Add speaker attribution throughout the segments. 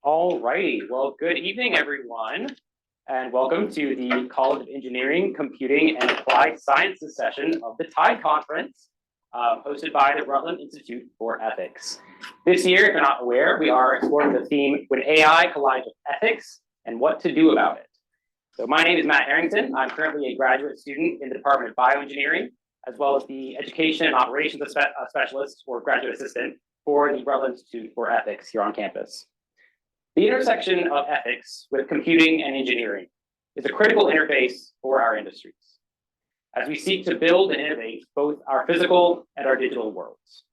Speaker 1: All righty. Well, good evening, everyone, and welcome to the College of Engineering, Computing, and Applied Sciences session of the TIDE Conference, hosted by the Rutland Institute for Ethics. This year, if you're not aware, we are exploring the theme, When AI Collides with Ethics, and What to Do About It. So my name is Matt Harrington. I'm currently a graduate student in the Department of Bioengineering, as well as the Education and Operations Specialist or Graduate Assistant for the Rutland Institute for Ethics here on campus. The intersection of ethics with computing and engineering is a critical interface for our industries as we seek to build and innovate both our physical and our digital worlds.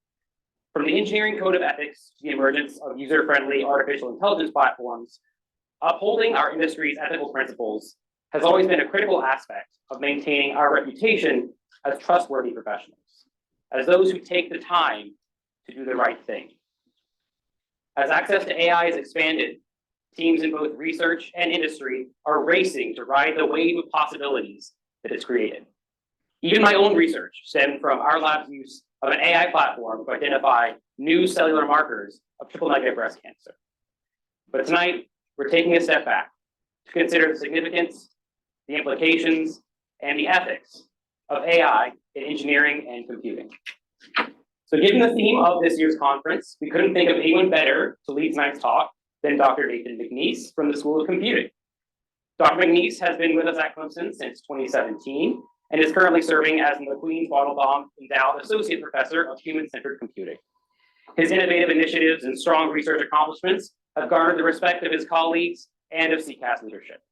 Speaker 1: From the engineering code of ethics to the emergence of user-friendly artificial intelligence platforms, upholding our industry's ethical principles has always been a critical aspect of maintaining our reputation as trustworthy professionals, as those who take the time to do the right thing. As access to AI is expanded, teams in both research and industry are racing to ride the wave of possibilities that it's created. Even my own research stemmed from our lab's use of an AI platform to identify new cellular markers of triple-negative breast cancer. But tonight, we're taking a step back to consider the significance, the implications, and the ethics of AI in engineering and computing. So given the theme of this year's conference, we couldn't think of anyone better to lead tonight's talk than Dr. Nathan McNeese from the School of Computing. Dr. McNeese has been with us at Clemson since 2017 and is currently serving as the McQueen-Waddlebaum Endowed Associate Professor of Human-Centered Computing. His innovative initiatives and strong research accomplishments have garnered the respect of his colleagues and of CCAS leadership.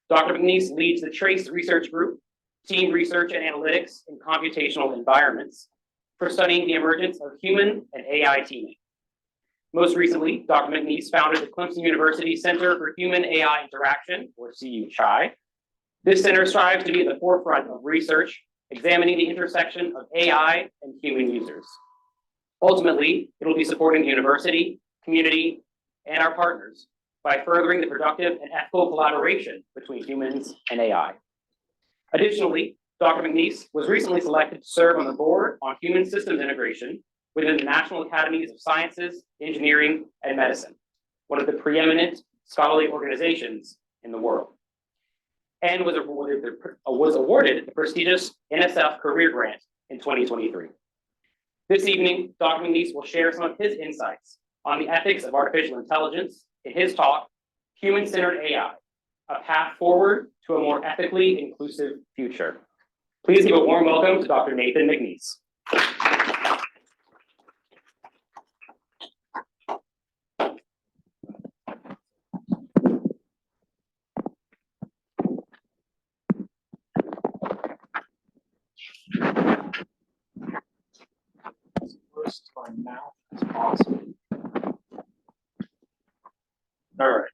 Speaker 1: Dr. McNeese leads the TRACE Research Group, Team Research and Analytics in Computational Environments, for studying the emergence of human and AI teaming. Most recently, Dr. McNeese founded the Clemson University Center for Human AI Interaction, or CU-CHI. This center strives to be at the forefront of research, examining the intersection of AI and human users. Ultimately, it will be supporting the university, community, and our partners by furthering the productive and ethical collaboration between humans and AI. Additionally, Dr. McNeese was recently selected to serve on the board on human systems integration within the National Academies of Sciences, Engineering, and Medicine, one of the preeminent scholarly organizations in the world, and was awarded the prestigious NSF Career Grant in 2023. This evening, Dr. McNeese will share some of his insights on the ethics of artificial intelligence in his talk, Human-Centered AI, a path forward to a more ethically inclusive future. Please give a warm welcome to Dr. Nathan McNeese.
Speaker 2: As close to my mouth as possible. All right.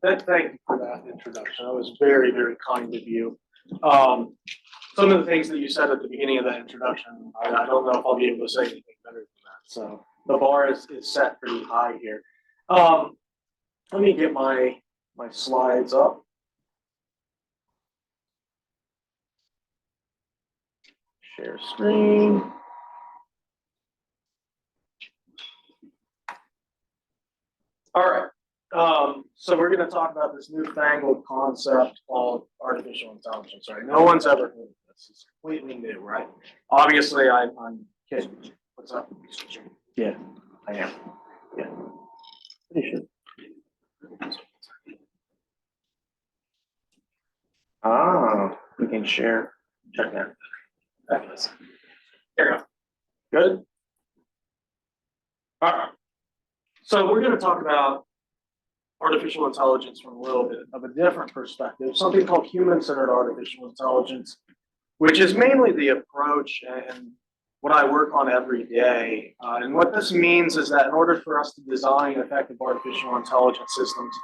Speaker 2: Thank you for that introduction. That was very, very kind of you. Some of the things that you said at the beginning of that introduction, I don't know if I'll be able to say anything better than that. So the bar is set pretty high here. Let me get my slides up. Share screen. All right. So we're going to talk about this newfangled concept called artificial intelligence, right? No one's ever heard of this. It's completely new, right? Obviously, I'm kidding. What's up? Yeah, I am. Yeah. Pretty sure. Ah, we can share. Check that. There we go. Good? All right. So we're going to talk about artificial intelligence from a little bit of a different perspective, something called human-centered artificial intelligence, which is mainly the approach and what I work on every day. And what this means is that in order for us to design effective artificial intelligence systems,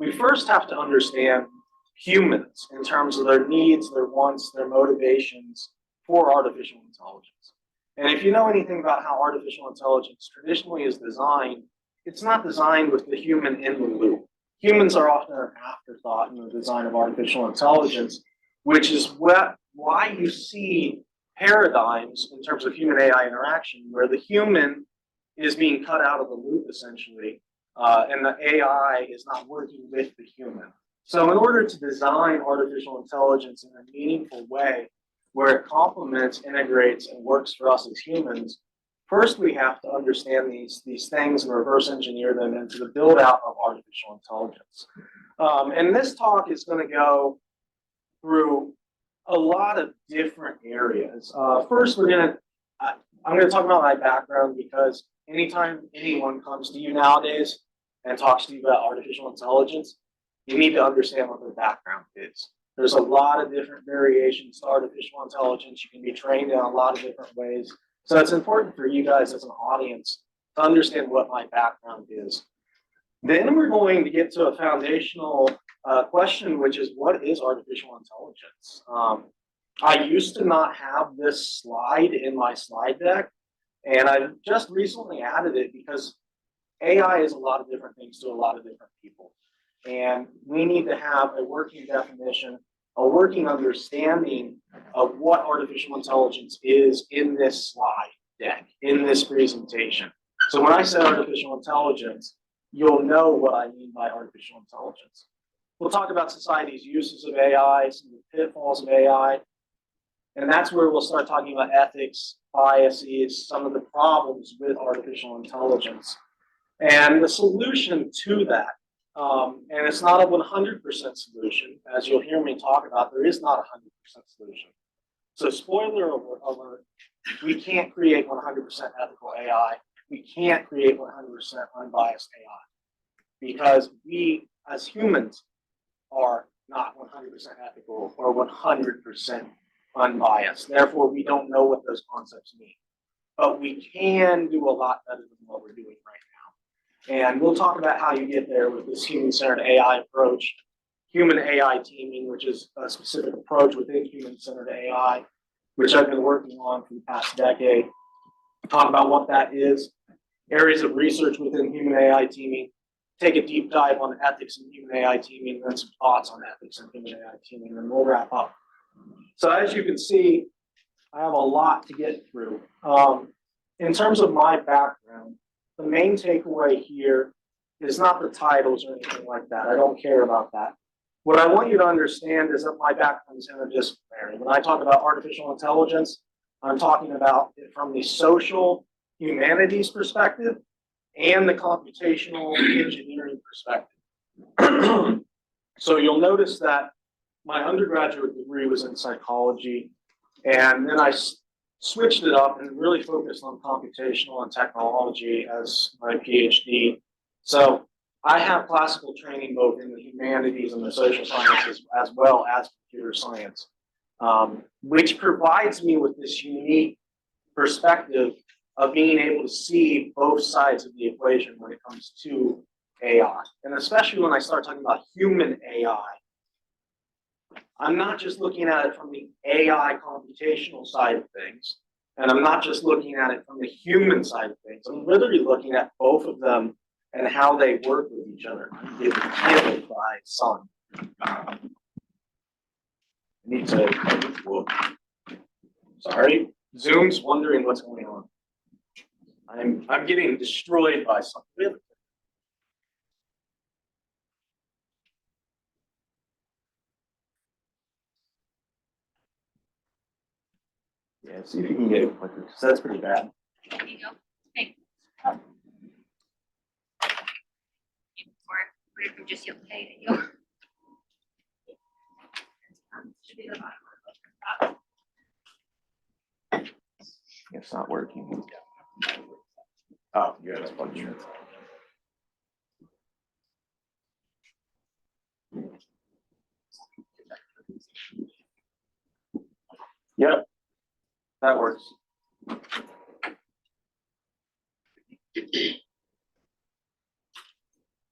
Speaker 2: we first have to understand humans in terms of their needs, their wants, their motivations for artificial intelligence. And if you know anything about how artificial intelligence traditionally is designed, it's not designed with the human in the loop. Humans are often an afterthought in the design of artificial intelligence, which is why you see paradigms in terms of human AI interaction where the human is being cut out of the loop essentially and the AI is not working with the human. So in order to design artificial intelligence in a meaningful way, where it complements, integrates, and works for us as humans, first we have to understand these things and reverse engineer them into the build out of artificial intelligence. And this talk is going to go through a lot of different areas. First, I'm going to talk about my background, because anytime anyone comes to you nowadays and talks to you about artificial intelligence, you need to understand what their background is. There's a lot of different variations to artificial intelligence. You can be trained in a lot of different ways. So it's important for you guys as an audience to understand what my background is. Then we're going to get to a foundational question, which is, what is artificial intelligence? I used to not have this slide in my slide deck, and I just recently added it because AI is a lot of different things to a lot of different people. And we need to have a working definition, a working understanding of what artificial intelligence is in this slide deck, in this presentation. So when I say artificial intelligence, you'll know what I mean by artificial intelligence. We'll talk about society's uses of AI, some of the pitfalls of AI, and that's where we'll start talking about ethics, biases, some of the problems with artificial intelligence, and the solution to that. And it's not a 100% solution. As you'll hear me talk about, there is not a 100% solution. So spoiler alert, we can't create 100% ethical AI. We can't create 100% unbiased AI, because we as humans are not 100% ethical or 100% unbiased. Therefore, we don't know what those concepts mean. But we can do a lot better than what we're doing right now. And we'll talk about how you get there with this human-centered AI approach, human AI teaming, which is a specific approach within human-centered AI, which I've been working on for the past decade. Talk about what that is, areas of research within human AI teaming, take a deep dive on ethics in human AI teaming, and then some thoughts on ethics in human AI teaming, and then we'll wrap up. So as you can see, I have a lot to get through. In terms of my background, the main takeaway here is not the titles or anything like that. I don't care about that. What I want you to understand is that my background is interdisciplinary. When I talk about artificial intelligence, I'm talking about it from the social humanities perspective and the computational engineering perspective. So you'll notice that my undergraduate degree was in psychology, and then I switched it up and really focused on computational and technology as my PhD. So I have classical training both in the humanities and the social sciences, as well as computer science, which provides me with this unique perspective of being able to see both sides of the equation when it comes to AI. And especially when I start talking about human AI, I'm not just looking at it from the AI computational side of things, and I'm not just looking at it from the human side of things. I'm literally looking at both of them and how they work with each other. I'm getting killed by sun. I need to look. Sorry, Zoom's wondering what's going on. I'm getting destroyed by something. Yeah, see if you can get it quicker, because that's pretty bad.
Speaker 3: There you go. Thanks. Or if you just you'll pay it, should be the bottom.
Speaker 2: It's not working. Oh, yeah, that's probably true. Yep, that works.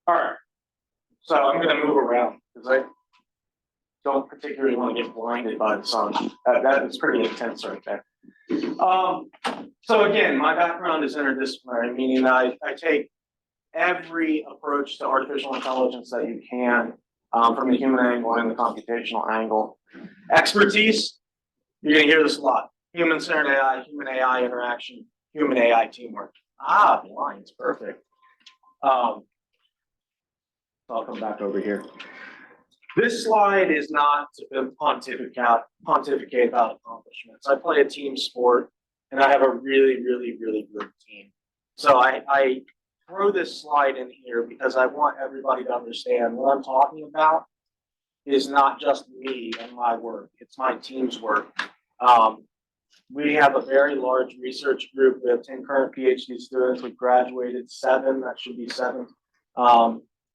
Speaker 2: All right, so I'm going to move around because I don't particularly want to get blinded by the sun. That is pretty intense right there. So again, my background is interdisciplinary, meaning that I take every approach to artificial intelligence that you can from the human angle and the computational angle. Expertise, you're going to hear this a lot. Human-centered AI, human AI interaction, human AI teamwork. Ah, the line's perfect. I'll come back over here. This slide is not to pontificate about accomplishments. I play a team sport, and I have a really good team. So I throw this slide in here because I want everybody to understand what I'm talking about is not just me and my work, it's my team's work. We have a very large research group. We have 10 current PhD students. We've graduated 7, that should be 7.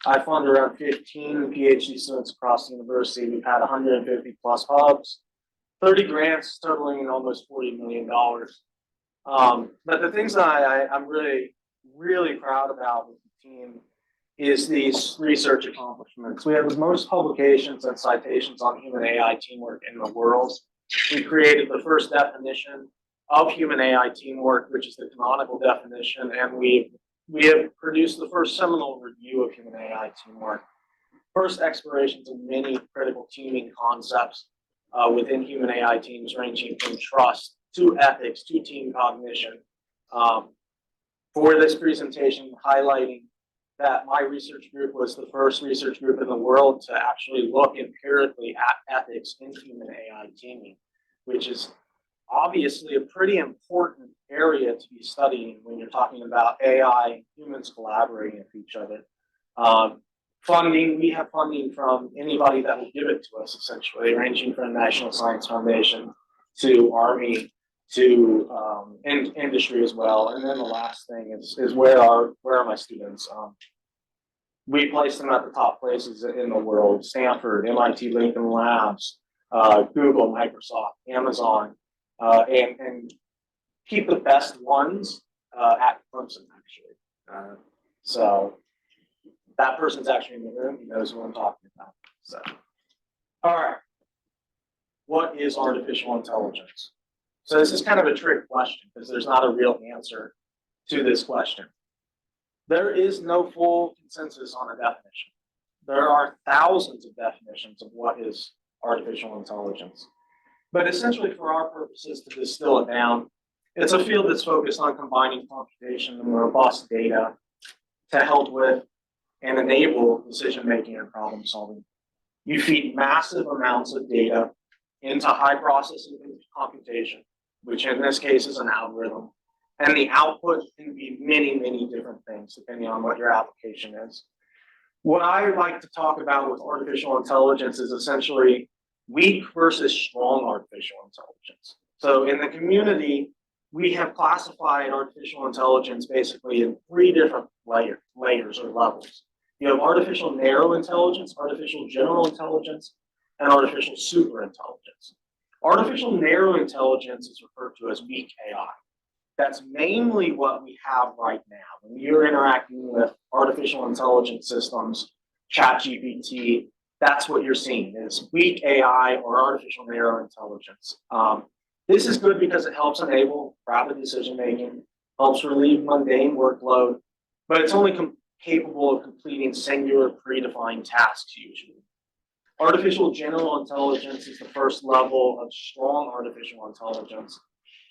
Speaker 2: I fund around 15 PhD students across the university. We've had 150 plus hubs, 30 grants totaling almost $40 million. But the things that I'm really proud about with the team is these research accomplishments. We have the most publications and citations on human AI teamwork in the world. We created the first definition of human AI teamwork, which is the canonical definition, and we have produced the first seminal review of human AI teamwork. First explorations of many critical teaming concepts within human AI teams, ranging from trust to ethics to team cognition. For this presentation, highlighting that my research group was the first research group in the world to actually look empirically at ethics in human AI teaming, which is obviously a pretty important area to be studying when you're talking about AI and humans collaborating with each other. Funding, we have funding from anybody that will give it to us, essentially, ranging from National Science Foundation to Army to industry as well. And then the last thing is where are my students? We place them at the top places in the world: Stanford, MIT, Lincoln Labs, Google, Microsoft, Amazon, and keep the best ones at Clemson, actually. So that person's actually in the room. He knows what I'm talking about. So, all right. What is artificial intelligence? So this is kind of a trick question because there's not a real answer to this question. There is no full consensus on a definition. There are thousands of definitions of what is artificial intelligence. But essentially, for our purposes, to distill it down, it's a field that's focused on combining computation and robust data to help with and enable decision-making and problem-solving. You feed massive amounts of data into high processing computation, which in this case is an algorithm. And the output can be many different things depending on what your application is. What I like to talk about with artificial intelligence is essentially weak versus strong artificial intelligence. So in the community, we have classified artificial intelligence basically in 3 different layers or levels. You have artificial narrow intelligence, artificial general intelligence, and artificial super intelligence. Artificial narrow intelligence is referred to as weak AI. That's mainly what we have right now. When you're interacting with artificial intelligence systems, ChatGPT, that's what you're seeing is weak AI or artificial narrow intelligence. This is good because it helps enable rapid decision-making, helps relieve mundane workload, but it's only capable of completing singular predefined tasks usually. Artificial general intelligence is the first level of strong artificial intelligence.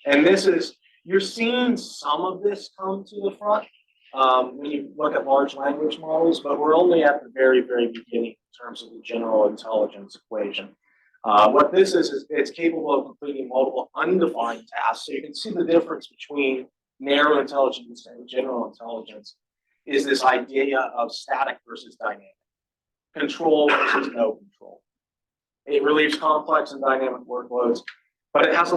Speaker 2: And this is, you're seeing some of this come to the front when you look at large language models, but we're only at the very beginning in terms of the general intelligence equation. What this is it's capable of completing multiple undefined tasks. So you can see the difference between narrow intelligence and general intelligence is this idea of static versus dynamic, control versus no control. It relieves complex and dynamic workloads, but it has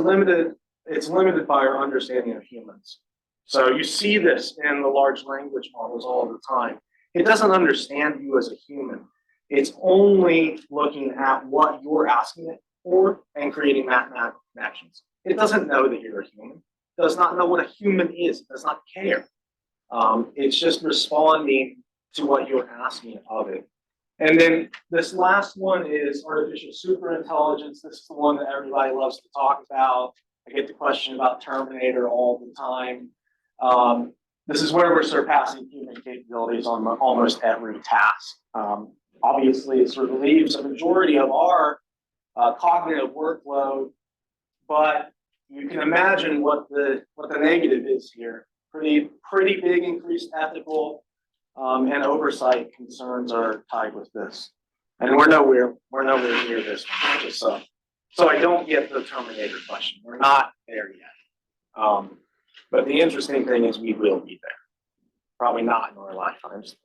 Speaker 2: it's limited by our understanding of humans. So you see this in the large language models all the time. It doesn't understand you as a human. It's only looking at what you're asking it for and creating mathematical connections. It doesn't know that you're a human. It does not know what a human is. It does not care. It's just responding to what you're asking of it. And then this last one is artificial superintelligence. This is the one that everybody loves to talk about. I get the question about Terminator all the time. This is where we're surpassing human capabilities on almost every task. Obviously, it relieves a majority of our cognitive workload, but you can imagine what the negative is here. Pretty big increased ethical and oversight concerns are tied with this. And we're nowhere near this one, just so I don't get the Terminator question. We're not there yet. But the interesting thing is we will be there. Probably not in our lifetimes.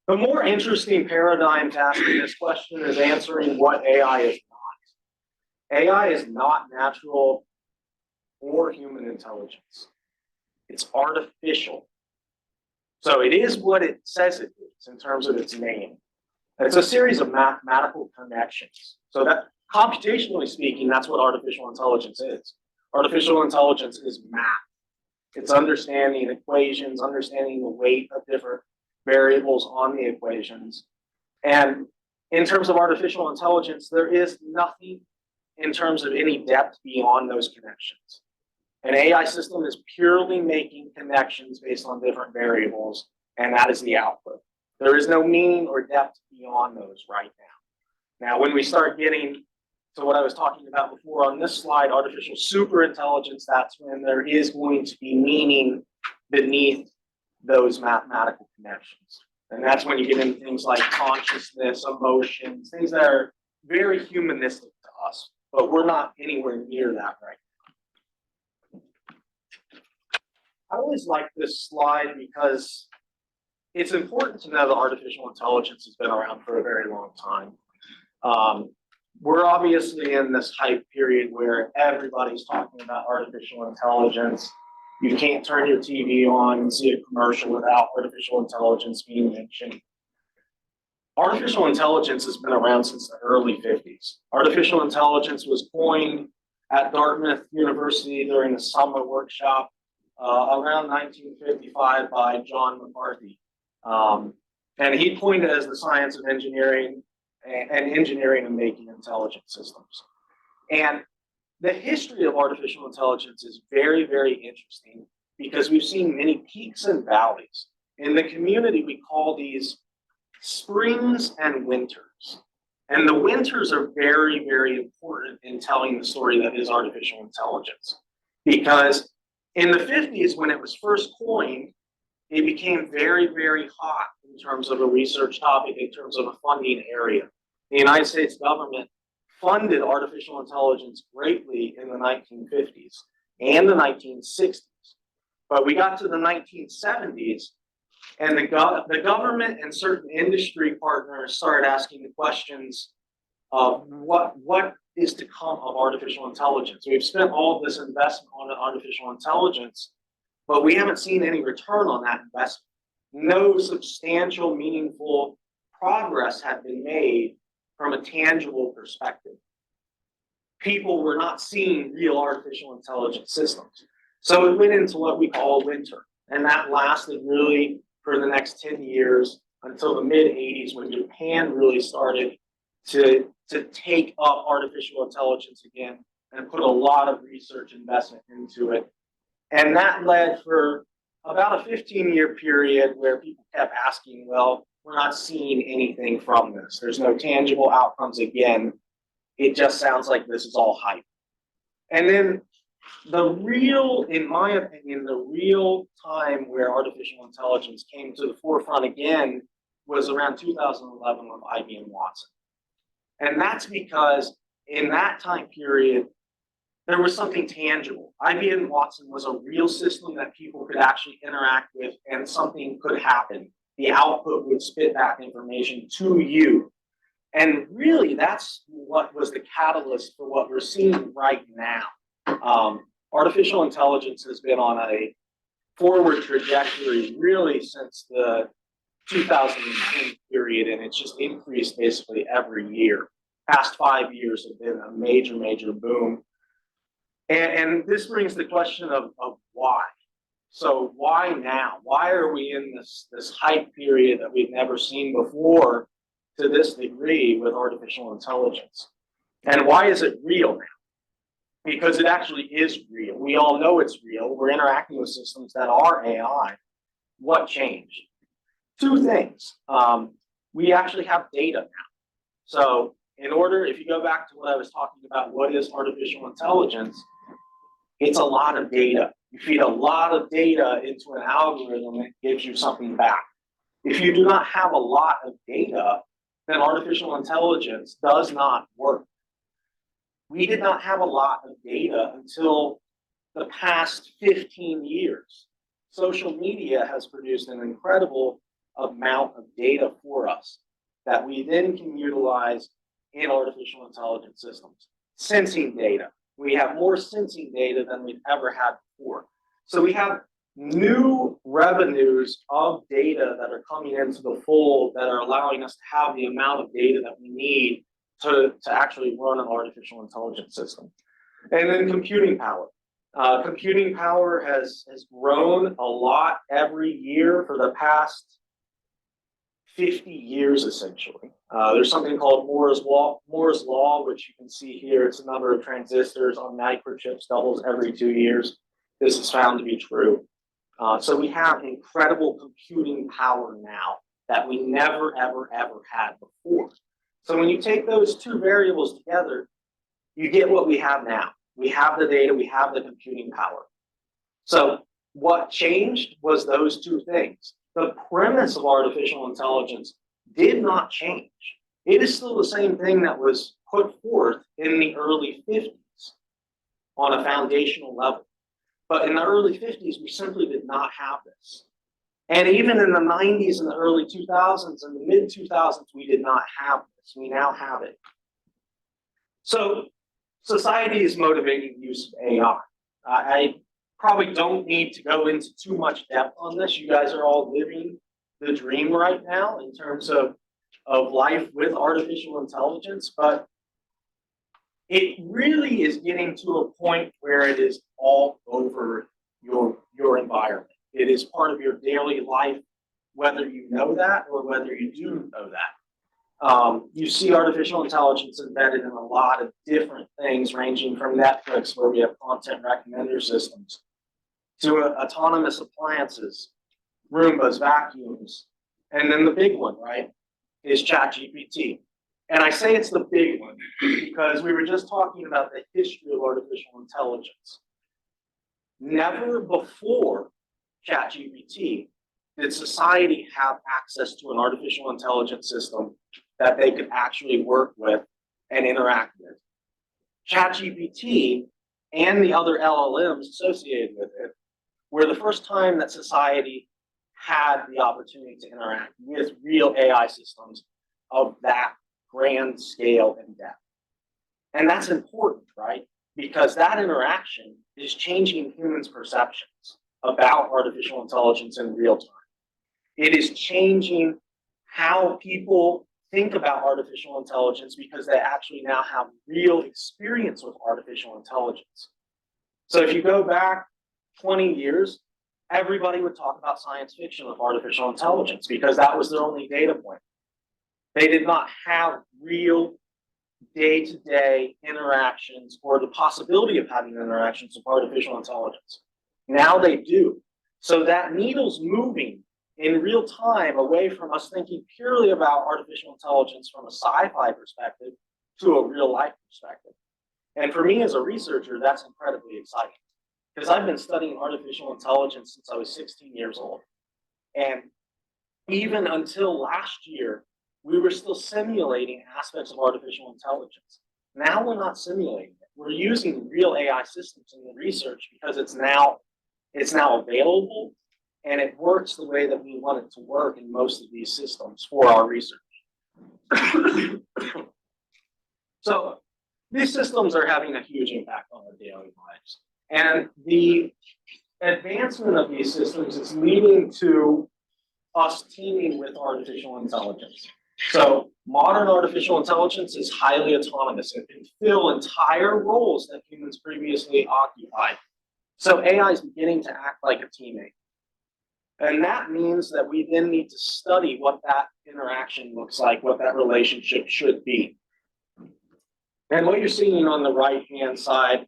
Speaker 2: The more interesting paradigm to asking this question is answering what AI is not. AI is not natural or human intelligence. It's artificial. So it is what it says it is in terms of its name. It's a series of mathematical connections. So that, computationally speaking, that's what artificial intelligence is. Artificial intelligence is math. It's understanding equations, understanding the weight of different variables on the equations. And in terms of artificial intelligence, there is nothing in terms of any depth beyond those connections. An AI system is purely making connections based on different variables, and that is the output. There is no meaning or depth beyond those right now. Now, when we start getting to what I was talking about before on this slide, artificial superintelligence, that's when there is going to be meaning beneath those mathematical connections. And that's when you get into things like consciousness, emotions, things that are very humanistic to us, but we're not anywhere near that right now. I always like this slide because it's important to know that artificial intelligence has been around for a very long time. We're obviously in this hype period where everybody's talking about artificial intelligence. You can't turn your TV on and see a commercial without artificial intelligence being mentioned. Artificial intelligence has been around since the early 50s. Artificial intelligence was coined at Dartmouth University during the summer workshop around 1955 by John McCarthy. And he coined it as the science of engineering and making intelligent systems. And the history of artificial intelligence is very, very interesting because we've seen many peaks and valleys. In the community, we call these springs and winters. And the winters are very, very important in telling the story that is artificial intelligence. Because in the 50s, when it was first coined, it became very, very hot in terms of a research topic, in terms of a funding area. The United States government funded artificial intelligence greatly in the 1950s and the 1960s. But we got to the 1970s, and the government and certain industry partners started asking the questions of what is to come of artificial intelligence. We've spent all of this investment on artificial intelligence, but we haven't seen any return on that investment. No substantial, meaningful progress had been made from a tangible perspective. People were not seeing real artificial intelligence systems. So it went into what we call winter. And that lasted really for the next 10 years until the mid 80s when Japan really started to take up artificial intelligence again and put a lot of research investment into it. And that led for about a 15-year period where people kept asking, well, we're not seeing anything from this. There's no tangible outcomes again. It just sounds like this is all hype. And then in my opinion, the real time where artificial intelligence came to the forefront again was around 2011 with IBM Watson. And that's because in that time period, there was something tangible. IBM Watson was a real system that people could actually interact with and something could happen. The output would spit back information to you. And really, that's what was the catalyst for what we're seeing right now. Artificial intelligence has been on a forward trajectory really since the 2010 period, and it's just increased basically every year. Past 5 years have been a major, major boom. And this brings the question of why. So why now? Why are we in this hype period that we've never seen before to this degree with artificial intelligence? And why is it real now? Because it actually is real. We all know it's real. We're interacting with systems that are AI. What changed? Two things. We actually have data now. So if you go back to what I was talking about, what is artificial intelligence? It's a lot of data. You feed a lot of data into an algorithm that gives you something back. If you do not have a lot of data, then artificial intelligence does not work. We did not have a lot of data until the past 15 years. Social media has produced an incredible amount of data for us that we then can utilize in artificial intelligence systems. Sensing data. We have more sensing data than we've ever had before. So we have new revenues of data that are coming into the fold that are allowing us to have the amount of data that we need to actually run an artificial intelligence system. And then computing power. Computing power has grown a lot every year for the past 50 years, essentially. There's something called Moore's Law, which you can see here. It's a number of transistors on microchips doubles every 2 years. This is found to be true. So we have incredible computing power now that we never, ever, ever had before. So when you take those two variables together, you get what we have now. We have the data, we have the computing power. So what changed was those two things. The premise of artificial intelligence did not change. It is still the same thing that was put forth in the early 50s on a foundational level. But in the early 50s, we simply did not have this. And even in the 90s and the early 2000s and the mid 2000s, we did not have this. We now have it. So society is motivating the use of AI. I probably don't need to go into too much depth on this. You guys are all living the dream right now in terms of life with artificial intelligence, but it really is getting to a point where it is all over your environment. It is part of your daily life, whether you know that or whether you do know that. You see artificial intelligence embedded in a lot of different things, ranging from Netflix, where we have content recommender systems, to autonomous appliances, Roombas, vacuums, and then the big one, right, is ChatGPT. And I say it's the big one because we were just talking about the history of artificial intelligence. Never before ChatGPT did society have access to an artificial intelligence system that they could actually work with and interact with. ChatGPT and the other LLMs associated with it were the first time that society had the opportunity to interact with real AI systems of that grand scale and depth. And that's important, right? Because that interaction is changing humans' perceptions about artificial intelligence in real time. It is changing how people think about artificial intelligence because they actually now have real experience with artificial intelligence. So if you go back 20 years, everybody would talk about science fiction with artificial intelligence because that was their only data point. They did not have real day-to-day interactions or the possibility of having interactions with artificial intelligence. Now they do. So that needle's moving in real time away from us thinking purely about artificial intelligence from a sci-fi perspective to a real life perspective. And for me as a researcher, that's incredibly exciting because I've been studying artificial intelligence since I was 16 years old. And even until last year, we were still simulating aspects of artificial intelligence. Now we're not simulating it. We're using real AI systems in the research because it's now available and it works the way that we want it to work in most of these systems for our research. So these systems are having a huge impact on our daily lives. And the advancement of these systems is leading to us teaming with artificial intelligence. So modern artificial intelligence is highly autonomous. It can fill entire roles that humans previously occupied. So AI is beginning to act like a teammate. And that means that we then need to study what that interaction looks like, what that relationship should be. And what you're seeing on the right-hand side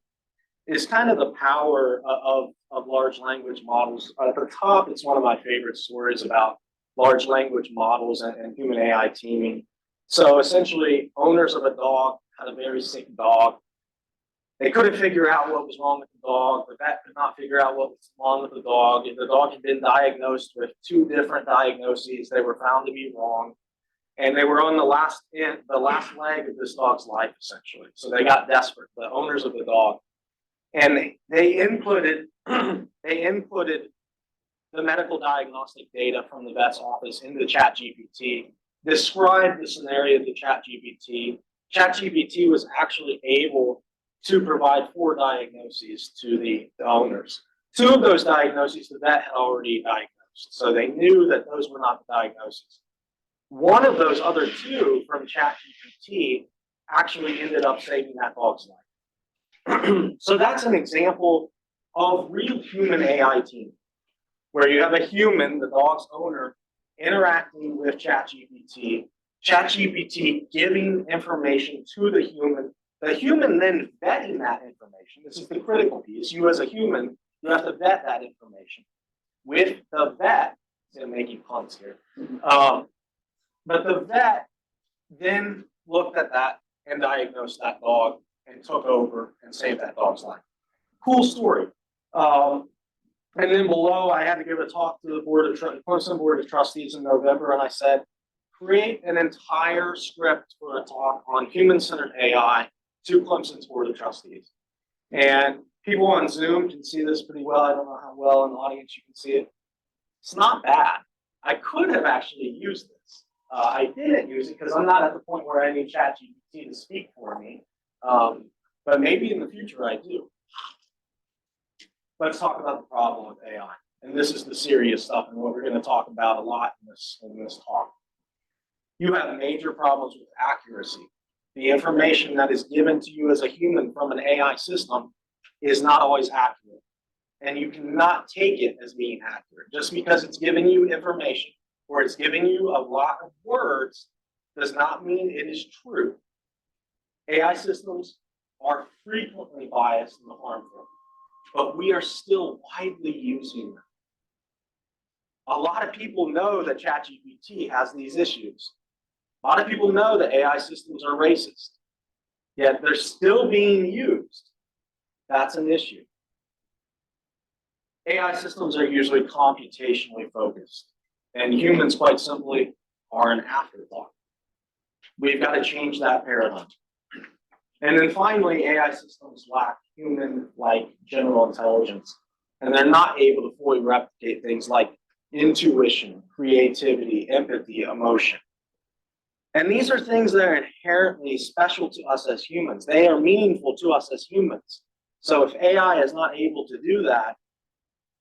Speaker 2: is kind of the power of large language models. At the top, it's one of my favorite stories about large language models and human AI teaming. So essentially, owners of a dog had a very sick dog. They couldn't figure out what was wrong with the dog. The vet could not figure out what was wrong with the dog. If the dog had been diagnosed with 2 different diagnoses, they were found to be wrong. And they were on the last leg of this dog's life, essentially. So they got desperate, the owners of the dog. And they inputted the medical diagnostic data from the vet's office into ChatGPT, described the scenario to ChatGPT. ChatGPT was actually able to provide 4 diagnoses to the owners. 2 of those diagnoses the vet had already diagnosed, so they knew that those were not the diagnoses. One of those other 2 from ChatGPT actually ended up saving that dog's life. So that's an example of real human AI team, where you have a human, the dog's owner, interacting with ChatGPT, ChatGPT giving information to the human then vetting that information. This is the critical piece. You as a human, you have to vet that information with the vet. I'm making puns here. But the vet then looked at that and diagnosed that dog and took over and saved that dog's life. Cool story. And then below, I had to give a talk to the Clemson Board of Trustees in November, and I said, create an entire script for a talk on human-centered AI to Clemson's Board of Trustees. And people on Zoom can see this pretty well. I don't know how well in the audience you can see it. It's not bad. I could have actually used this. I didn't use it because I'm not at the point where I need ChatGPT to speak for me. But maybe in the future I do. Let's talk about the problem with AI. And this is the serious stuff and what we're going to talk about a lot in this talk. You have major problems with accuracy. The information that is given to you as a human from an AI system is not always accurate. And you cannot take it as being accurate. Just because it's giving you information or it's giving you a lot of words does not mean it is true. AI systems are frequently biased and harmful, but we are still widely using them. A lot of people know that ChatGPT has these issues. A lot of people know that AI systems are racist, yet they're still being used. That's an issue. AI systems are usually computationally focused, and humans, quite simply, are an afterthought. We've got to change that paradigm. And then finally, AI systems lack human-like general intelligence, and they're not able to fully replicate things like intuition, creativity, empathy, emotion. And these are things that are inherently special to us as humans. They are meaningful to us as humans. So if AI is not able to do that,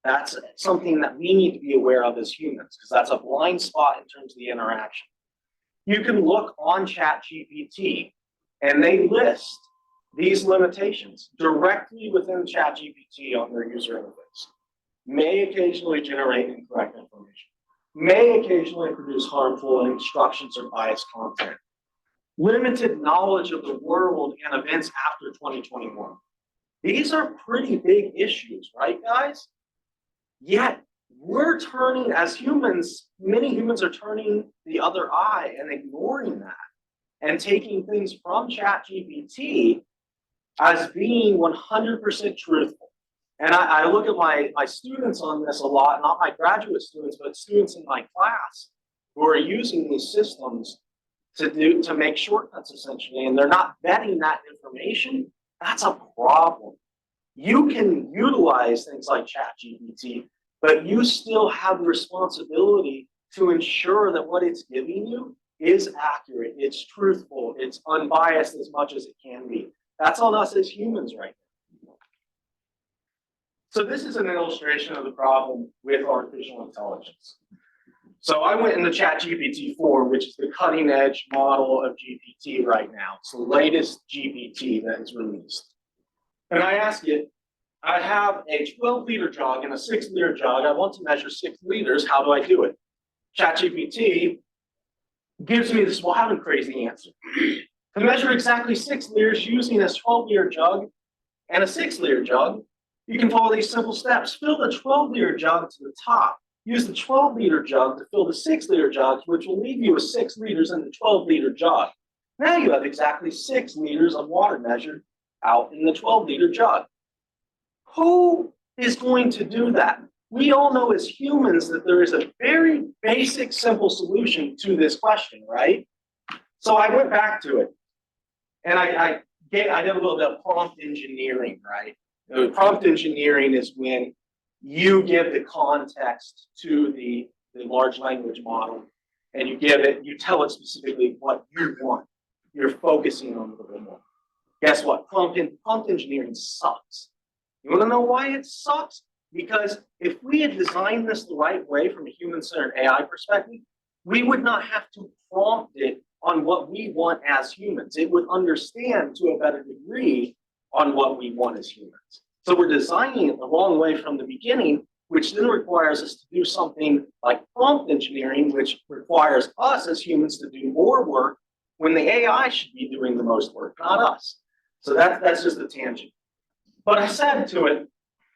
Speaker 2: that's something that we need to be aware of as humans, because that's a blind spot in terms of the interaction. You can look on ChatGPT, and they list these limitations directly within ChatGPT on their user interface. May occasionally generate incorrect information. May occasionally produce harmful instructions or biased content. Limited knowledge of the world and events after 2021. These are pretty big issues, right, guys? Yet, we're turning, as humans, many humans are turning the other eye and ignoring that and taking things from ChatGPT as being 100% truthful. And I look at my students on this a lot, not my graduate students, but students in my class who are using these systems to make shortcuts, essentially, and they're not vetting that information. That's a problem. You can utilize things like ChatGPT, but you still have the responsibility to ensure that what it's giving you is accurate, it's truthful, it's unbiased as much as it can be. That's on us as humans right now. So this is an illustration of the problem with artificial intelligence. So I went into ChatGPT 4, which is the cutting edge model of GPT right now. It's the latest GPT that is released. And I asked it, I have a 12-liter jug and a 6-liter jug. I want to measure 6 liters. How do I do it? ChatGPT gives me this wild and crazy answer. To measure exactly 6 liters using a 12-liter jug and a 6-liter jug, you can follow these simple steps. Fill the 12-liter jug to the top. Use the 12-liter jug to fill the 6-liter jug, which will leave you with 6 liters in the 12-liter jug. Now you have exactly 6 liters of water measured out in the 12-liter jug. Who is going to do that? We all know as humans that there is a very basic, simple solution to this question, right? So I went back to it, and I did a little bit of prompt engineering, right? Prompt engineering is when you give the context to the large language model, and you tell it specifically what you want. You're focusing on the more. Guess what? Prompt engineering sucks. You want to know why it sucks? Because if we had designed this the right way from a human-centered AI perspective, we would not have to prompt it on what we want as humans. It would understand to a better degree on what we want as humans. So we're designing it the wrong way from the beginning, which then requires us to do something like prompt engineering, which requires us as humans to do more work when the AI should be doing the most work, not us. So that's just a tangent. But I said to it,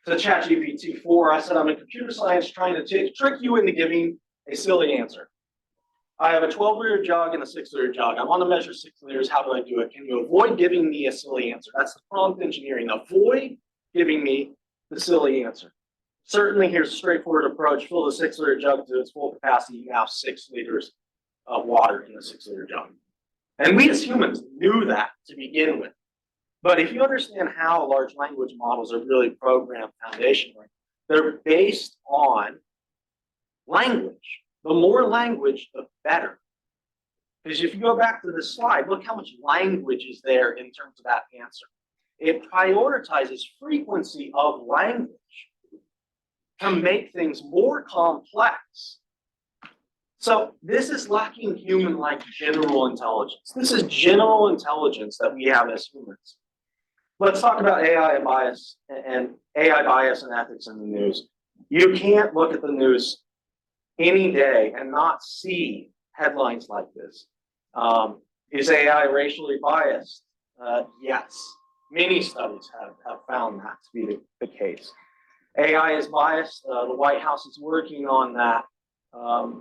Speaker 2: to ChatGPT-4, I said, I'm in computer science trying to trick you into giving a silly answer. I have a 12-liter jug and a 6-liter jug. I want to measure 6 liters. How do I do it? Can you avoid giving me a silly answer? That's the prompt engineering. Avoid giving me the silly answer. Certainly, here's a straightforward approach. Fill the 6-liter jug to its full capacity. You have 6 liters of water in the 6-liter jug. And we as humans knew that to begin with. But if you understand how large language models are really programmed foundationally, they're based on language. The more language, the better. Because if you go back to this slide, look how much language is there in terms of that answer. It prioritizes frequency of language to make things more complex. So this is lacking human-like general intelligence. This is general intelligence that we have as humans. Let's talk about AI bias and ethics in the news. You can't look at the news any day and not see headlines like this. Is AI racially biased? Yes. Many studies have found that to be the case. AI is biased. The White House is working on that.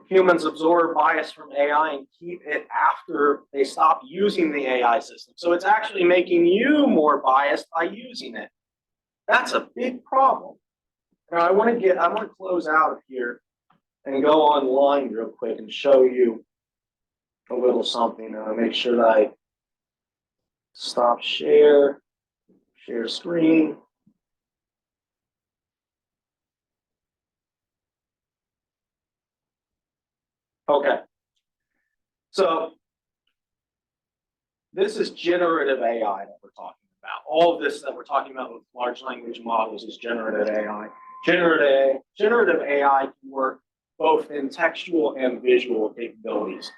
Speaker 2: Humans absorb bias from AI and keep it after they stop using the AI system. So it's actually making you more biased by using it. That's a big problem. Now I want to close out here and go online real quick and show you a little something. Make sure that I stop share screen. Okay. So this is generative AI that we're talking about. All of this that we're talking about with large language models is generative AI. Generative AI can work both in textual and visual capabilities.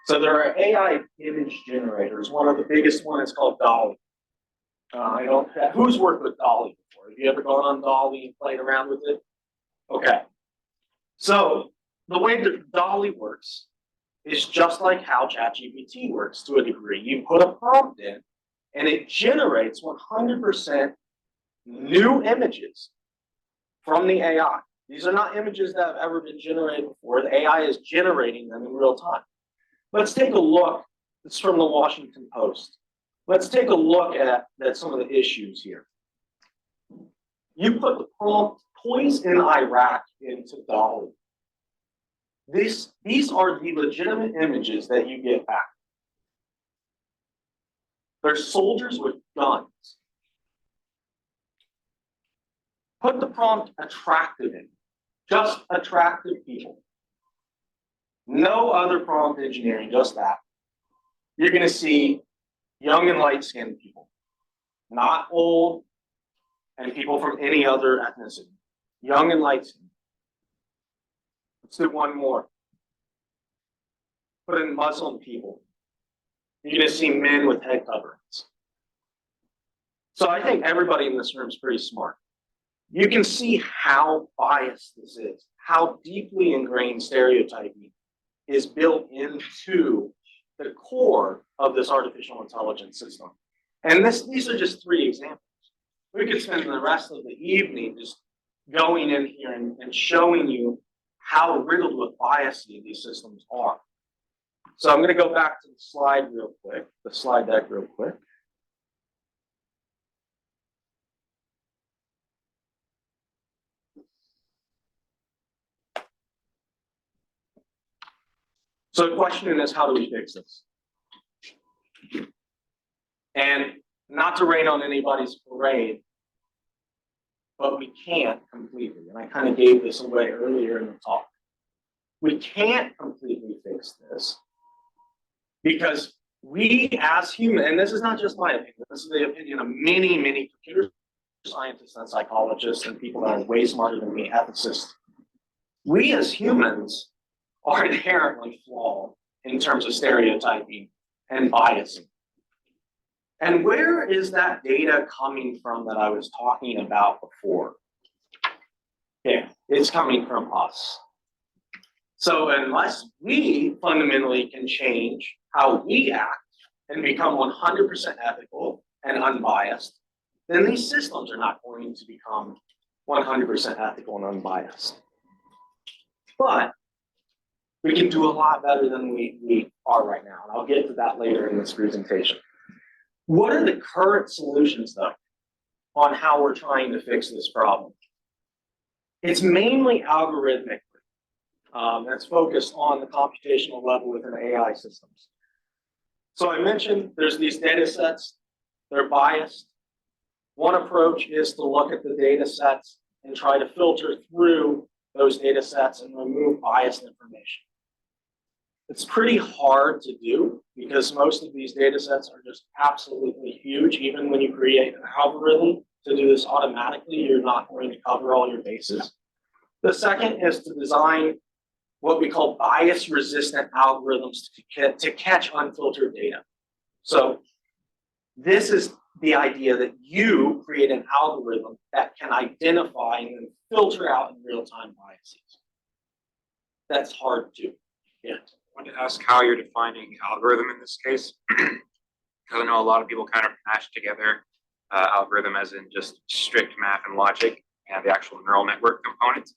Speaker 2: So there are AI image generators. One of the biggest ones is called DALL-E. Who's worked with DALL-E before? Have you ever gone on DALL-E and played around with it? Okay. So the way that DALL-E works is just like how ChatGPT works to a degree. You put a prompt in, and it generates 100% new images from the AI. These are not images that have ever been generated before. The AI is generating them in real time. Let's take a look. It's from the Washington Post. Let's take a look at some of the issues here. You put the prompt poison in Iraq into DALL-E. These are the legitimate images that you get back. They're soldiers with guns. Put the prompt attractive in. Just attractive people. No other prompt engineering, just that. You're going to see young and light-skinned people. Not old and people from any other ethnicity. Young and light-skinned. Let's do one more. Put in Muslim people. You're going to see men with head coverings. So I think everybody in this room is pretty smart. You can see how biased this is, how deeply ingrained stereotyping is built into the core of this artificial intelligence system. And these are just 3 examples. We could spend the rest of the evening just going in here and showing you how riddled with bias these systems are. So I'm going to go back to the slide deck real quick. So the question is, how do we fix this? And not to rain on anybody's parade, but we can't completely. And I kind of gave this away earlier in the talk. We can't completely fix this because we as humans, and this is not just my opinion, this is the opinion of many, many computer scientists and psychologists and people that are way smarter than me, ethicists. We as humans are inherently flawed in terms of stereotyping and biasing. And where is that data coming from that I was talking about before? Yeah, it's coming from us. So unless we fundamentally can change how we act and become 100% ethical and unbiased, then these systems are not going to become 100% ethical and unbiased. But we can do a lot better than we are right now. And I'll get to that later in this presentation. What are the current solutions, though, on how we're trying to fix this problem? It's mainly algorithmic. That's focused on the computational level within AI systems. So I mentioned there's these data sets, they're biased. One approach is to look at the data sets and try to filter through those data sets and remove biased information. It's pretty hard to do because most of these data sets are just absolutely huge. Even when you create an algorithm to do this automatically, you're not going to cover all your bases. The second is to design what we call bias-resistant algorithms to catch unfiltered data. So this is the idea that you create an algorithm that can identify and then filter out in real-time biases. That's hard to do. Yeah.
Speaker 4: I want to ask how you're defining algorithm in this case. Because I know a lot of people kind of mash together algorithm as in just strict math and logic and the actual neural network component.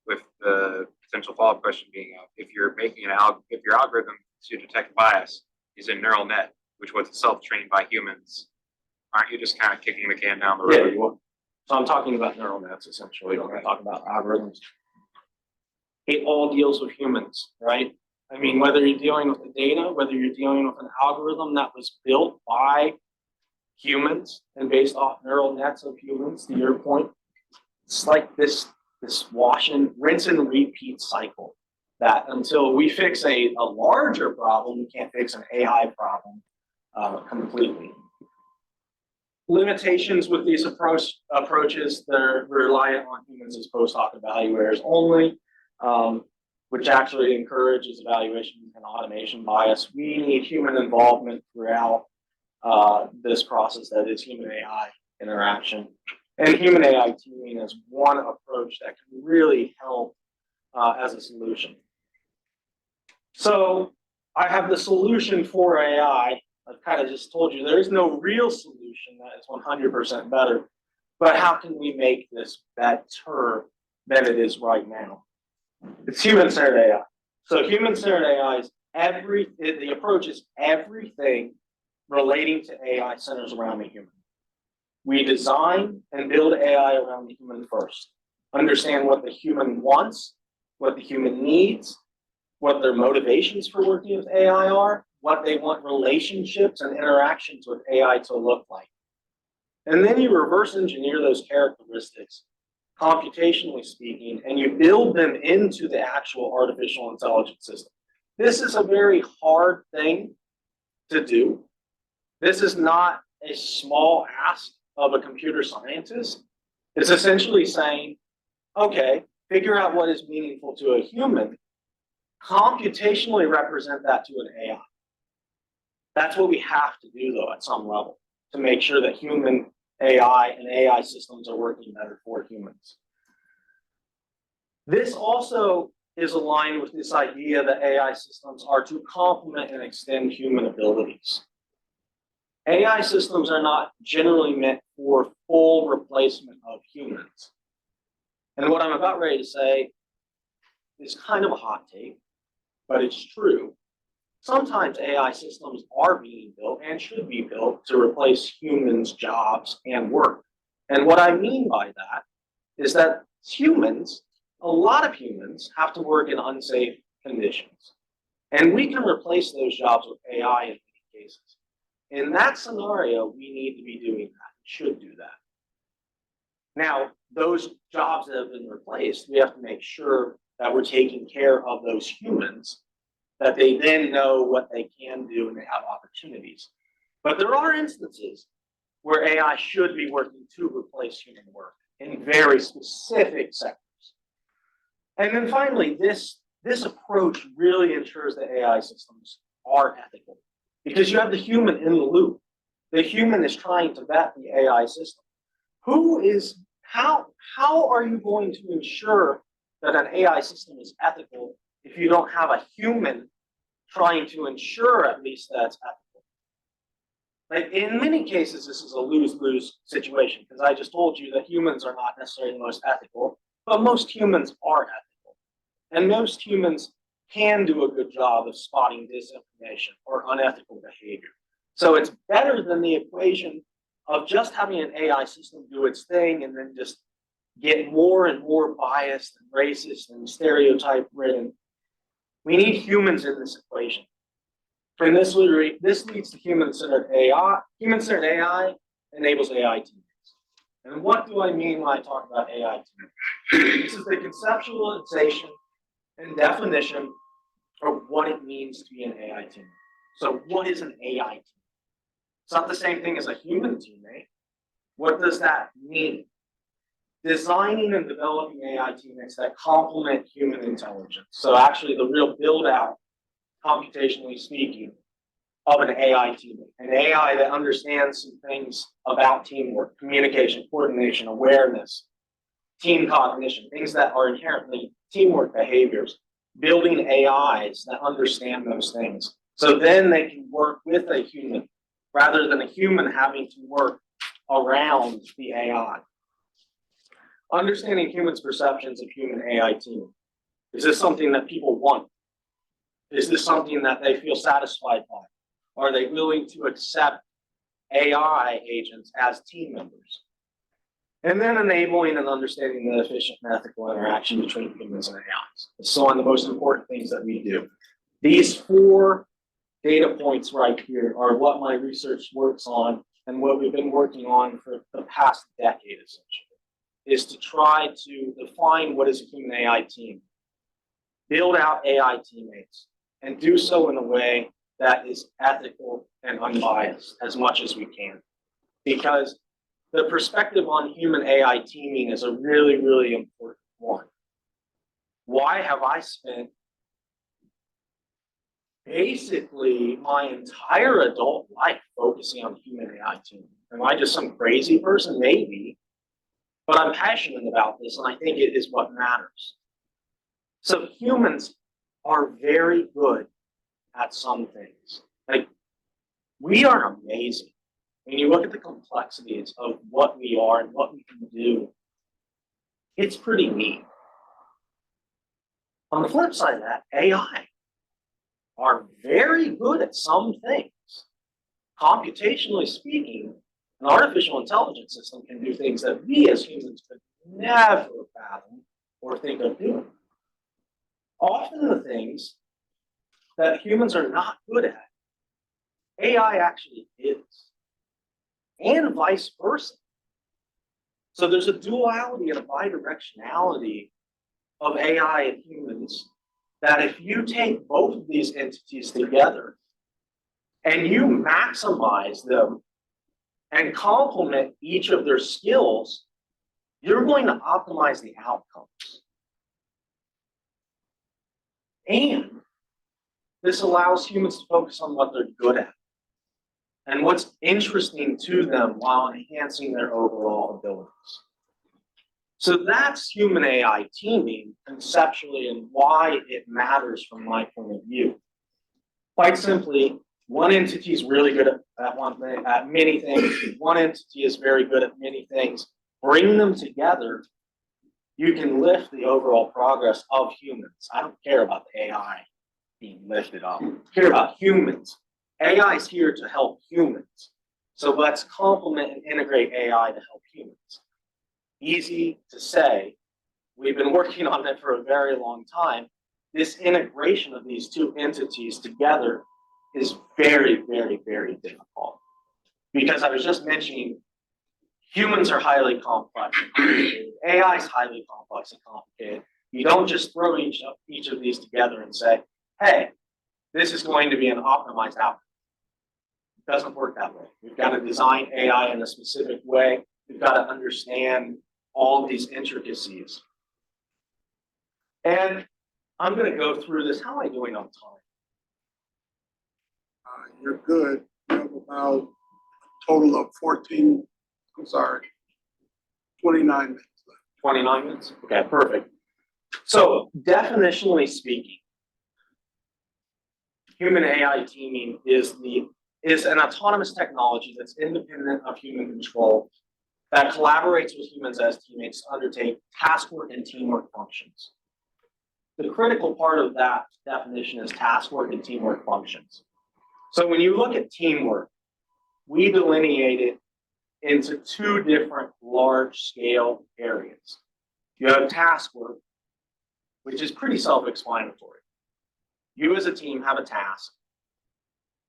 Speaker 4: With the potential follow-up question being, if you're making if your algorithm to detect bias is a neural net, which was itself trained by humans, aren't you just kind of kicking the can down the road?
Speaker 2: Yeah, so I'm talking about neural nets essentially when I talk about algorithms. It all deals with humans, right? I mean, whether you're dealing with the data, whether you're dealing with an algorithm that was built by humans and based off neural nets of humans, to your point, it's like this rinse and repeat cycle that until we fix a larger problem, we can't fix an AI problem completely. Limitations with these approaches, they're reliant on humans as post hoc evaluators only, which actually encourages evaluation and automation bias. We need human involvement throughout this process that is human AI interaction. And human AI teaming is one approach that can really help as a solution. So I have the solution for AI. I've kind of just told you there is no real solution that is 100% better, but how can we make this better than it is right now? It's human-centered AI. So human-centered AI is the approach is everything relating to AI centers around the human. We design and build AI around the human first. Understand what the human wants, what the human needs, what their motivations for working with AI are, what they want relationships and interactions with AI to look like. And then you reverse engineer those characteristics, computationally speaking, and you build them into the actual artificial intelligence system. This is a very hard thing to do. This is not a small ask of a computer scientist. It's essentially saying, okay, figure out what is meaningful to a human, computationally represent that to an AI. That's what we have to do, though, at some level, to make sure that human AI and AI systems are working better for humans. This also is aligned with this idea that AI systems are to complement and extend human abilities. AI systems are not generally meant for full replacement of humans. And what I'm about ready to say is kind of a hot take, but it's true. Sometimes AI systems are being built and should be built to replace humans' jobs and work. And what I mean by that is that humans, a lot of humans, have to work in unsafe conditions. And we can replace those jobs with AI in many cases. In that scenario, we need to be doing that, should do that. Now, those jobs that have been replaced, we have to make sure that we're taking care of those humans, that they then know what they can do and they have opportunities. But there are instances where AI should be working to replace human work in very specific sectors. And then finally, this approach really ensures that AI systems are ethical because you have the human in the loop. The human is trying to vet the AI system. How are you going to ensure that an AI system is ethical if you don't have a human trying to ensure at least that it's ethical? Like in many cases, this is a lose-lose situation because I just told you that humans are not necessarily the most ethical, but most humans are ethical. And most humans can do a good job of spotting disinformation or unethical behavior. So it's better than the equation of just having an AI system do its thing and then just get more and more biased and racist and stereotype ridden. We need humans in this equation. And this leads to human-centered AI. Human-centered AI enables AI teammates. And what do I mean when I talk about AI teammates? This is the conceptualization and definition of what it means to be an AI teammate. So what is an AI teammate? It's not the same thing as a human teammate. What does that mean? Designing and developing AI teammates that complement human intelligence. So actually the real build out, computationally speaking, of an AI teammate. An AI that understands some things about teamwork, communication, coordination, awareness, team cognition, things that are inherently teamwork behaviors. Building AIs that understand those things. So then they can work with a human rather than a human having to work around the AI. Understanding humans' perceptions of human AI team. Is this something that people want? Is this something that they feel satisfied by? Are they willing to accept AI agents as team members? And then enabling and understanding the efficient and ethical interaction between humans and AIs. It's one of the most important things that we do. These 4 data points right here are what my research works on and what we've been working on for the past decade, essentially, is to try to define what is a human AI team, build out AI teammates, and do so in a way that is ethical and unbiased as much as we can. Because the perspective on human AI teaming is a really, really important one. Why have I spent basically my entire adult life focusing on human AI teaming? Am I just some crazy person? Maybe. But I'm passionate about this, and I think it is what matters. So humans are very good at some things. Like, we are amazing. When you look at the complexities of what we are and what we can do, it's pretty neat. On the flip side of that, AI are very good at some things. Computationally speaking, an artificial intelligence system can do things that we as humans could never fathom or think of doing. Often the things that humans are not good at, AI actually is. And vice versa. So there's a duality and a bidirectionality of AI and humans that if you take both of these entities together and you maximize them and complement each of their skills, you're going to optimize the outcomes. And this allows humans to focus on what they're good at and what's interesting to them while enhancing their overall abilities. So that's human AI teaming conceptually and why it matters from my point of view. Quite simply, one entity is really good at many things. One entity is very good at many things. Bring them together, you can lift the overall progress of humans. I don't care about the AI being lifted up. I care about humans. AI is here to help humans. So let's complement and integrate AI to help humans. Easy to say. We've been working on it for a very long time, this integration of these two entities together is very, very, very difficult. Because I was just mentioning, humans are highly complex and complicated. AI is highly complex and complicated. You don't just throw each of these together and say, hey, this is going to be an optimized outcome. It doesn't work that way. We've got to design AI in a specific way. We've got to understand all these intricacies. And I'm going to go through this. How am I doing on time?
Speaker 5: You're good. You have about a total of 29 minutes left.
Speaker 2: 29 minutes? Okay, perfect. So definitionally speaking, human AI teaming is an autonomous technology that's independent of human control that collaborates with humans as teammates to undertake task work and teamwork functions. The critical part of that definition is task work and teamwork functions. So when you look at teamwork, we delineate it into two different large-scale areas. You have task work, which is pretty self-explanatory. You as a team have a task.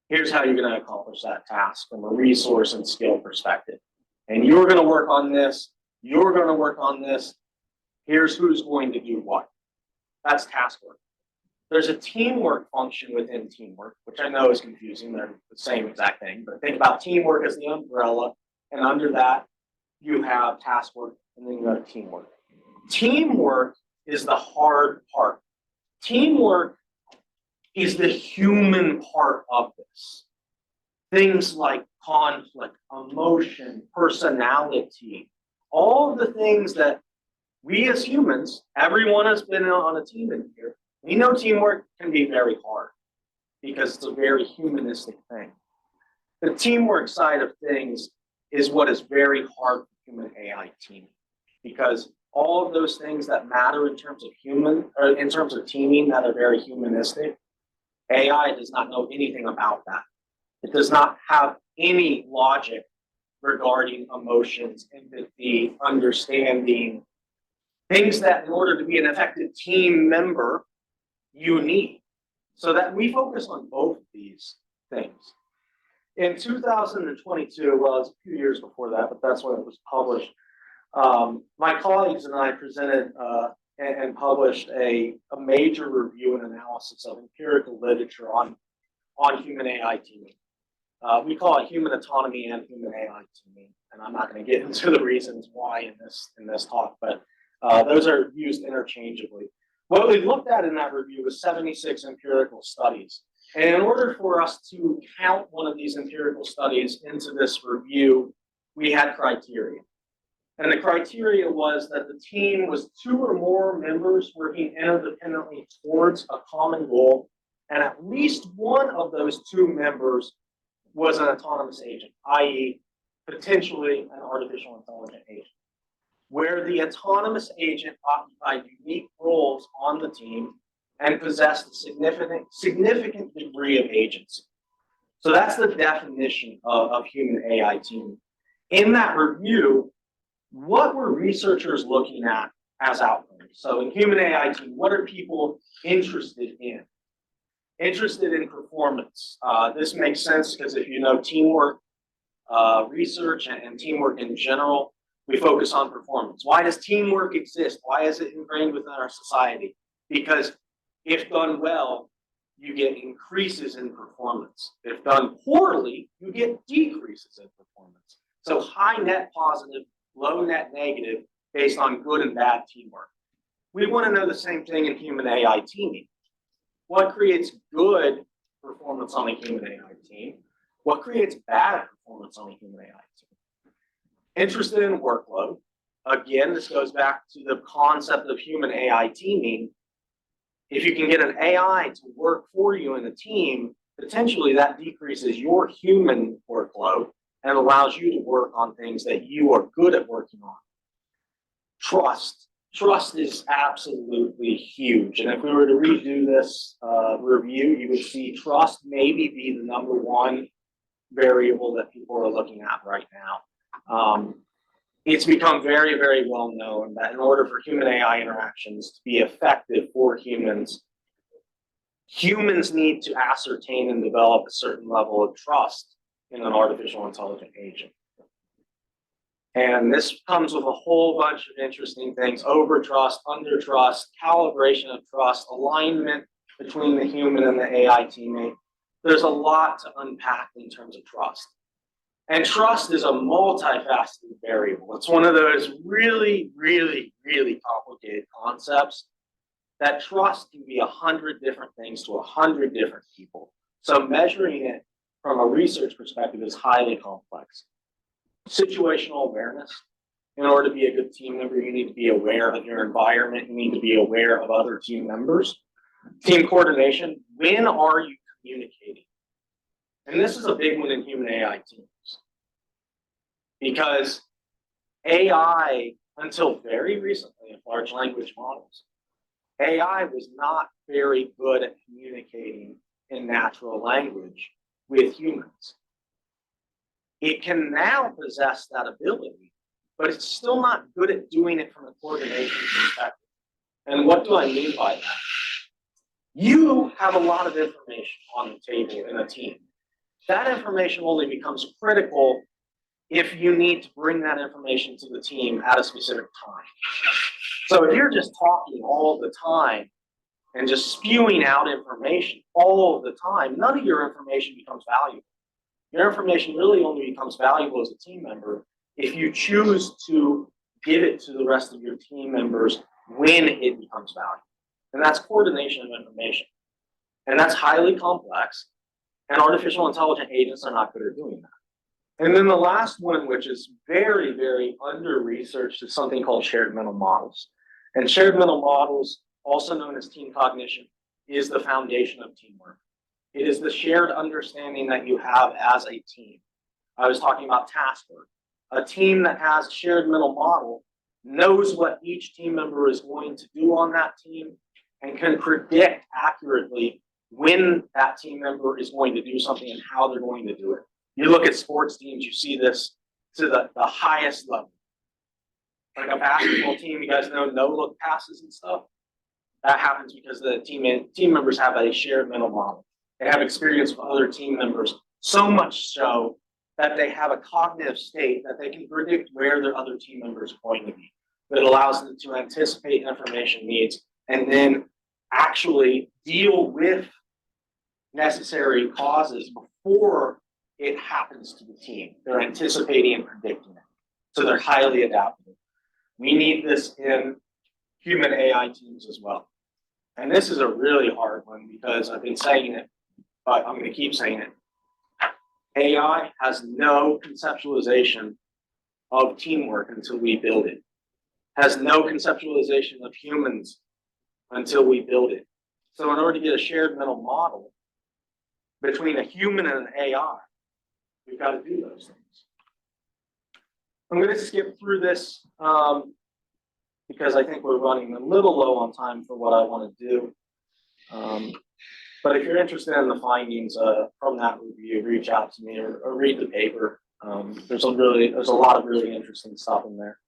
Speaker 2: Here's how you're going to accomplish that task from a resource and skill perspective. And you're going to work on this. You're going to work on this. Here's who's going to do what. That's task work. There's a teamwork function within teamwork, which I know is confusing. They're the same exact thing. But think about teamwork as the umbrella. And under that, you have task work, and then you have teamwork. Teamwork is the hard part. Teamwork is the human part of this. Things like conflict, emotion, personality, all of the things that we as humans, everyone has been on a team in here. We know teamwork can be very hard because it's a very humanistic thing. The teamwork side of things is what is very hard for human AI teaming, because all of those things that matter in terms of in terms of teaming that are very humanistic, AI does not know anything about that. It does not have any logic regarding emotions, empathy, understanding, things that in order to be an effective team member, you need. So that we focus on both of these things. In 2022, well, it's a few years before that, but that's when it was published. My colleagues and I presented and published a major review and analysis of empirical literature on human AI teaming. We call it human autonomy and human AI teaming, and I'm not going to get into the reasons why in this talk, but those are used interchangeably. What we looked at in that review was 76 empirical studies. And in order for us to count one of these empirical studies into this review, we had criteria. And the criteria was that the team was 2 or more members working interdependently towards a common goal, and at least one of those 2 members was an autonomous agent, i.e., potentially an artificial intelligent agent, where the autonomous agent occupied unique roles on the team and possessed a significant degree of agency. So that's the definition of human AI teaming. In that review, what were researchers looking at as outcomes? So in human AI team, what are people interested in? Interested in performance. This makes sense because if you know teamwork research and teamwork in general, we focus on performance. Why does teamwork exist? Why is it ingrained within our society? Because if done well, you get increases in performance. If done poorly, you get decreases in performance. So high net positive, low net negative based on good and bad teamwork. We want to know the same thing in human AI teaming. What creates good performance on a human AI team? What creates bad performance on a human AI team? Interested in workload. Again, this goes back to the concept of human AI teaming. If you can get an AI to work for you in a team, potentially that decreases your human workload and allows you to work on things that you are good at working on. Trust. Trust is absolutely huge. And if we were to redo this review, you would see trust maybe be the #1 variable that people are looking at right now. It's become very, very well known that in order for human AI interactions to be effective for humans, humans need to ascertain and develop a certain level of trust in an artificial intelligent agent. And this comes with a whole bunch of interesting things: over trust, under trust, calibration of trust, alignment between the human and the AI teammate. There's a lot to unpack in terms of trust. And trust is a multifaceted variable. It's one of those really, really, really complicated concepts that trust can be 100 different things to 100 different people. So measuring it from a research perspective is highly complex. Situational awareness. In order to be a good team member, you need to be aware of your environment. You need to be aware of other team members. Team coordination. When are you communicating? And this is a big one in human AI teams. Because AI, until very recently in large language models, AI was not very good at communicating in natural language with humans. It can now possess that ability, but it's still not good at doing it from a coordination perspective. And what do I mean by that? You have a lot of information on the table in a team. That information only becomes critical if you need to bring that information to the team at a specific time. So if you're just talking all the time and just spewing out information all the time, none of your information becomes valuable. Your information really only becomes valuable as a team member if you choose to give it to the rest of your team members when it becomes valuable. And that's coordination of information. And that's highly complex. And artificial intelligent agents are not good at doing that. And then the last one, which is very, very under-researched, is something called shared mental models. And shared mental models, also known as team cognition, is the foundation of teamwork. It is the shared understanding that you have as a team. I was talking about task work. A team that has a shared mental model knows what each team member is going to do on that team and can predict accurately when that team member is going to do something and how they're going to do it. You look at sports teams, you see this to the highest level. Like a basketball team, you guys know no-look passes and stuff. That happens because the team members have a shared mental model. They have experience with other team members, so much so that they have a cognitive state that they can predict where their other team members are going to be. That allows them to anticipate information needs and then actually deal with necessary causes before it happens to the team. They're anticipating and predicting it. So they're highly adaptable. We need this in human AI teams as well. And this is a really hard one because I've been saying it, but I'm going to keep saying it. AI has no conceptualization of teamwork until we build it. Has no conceptualization of humans until we build it. So in order to get a shared mental model between a human and an AI, we've got to do those things. I'm going to skip through this because I think we're running a little low on time for what I want to do. But if you're interested in the findings from that review, reach out to me or read the paper. There's a lot of really interesting stuff in there.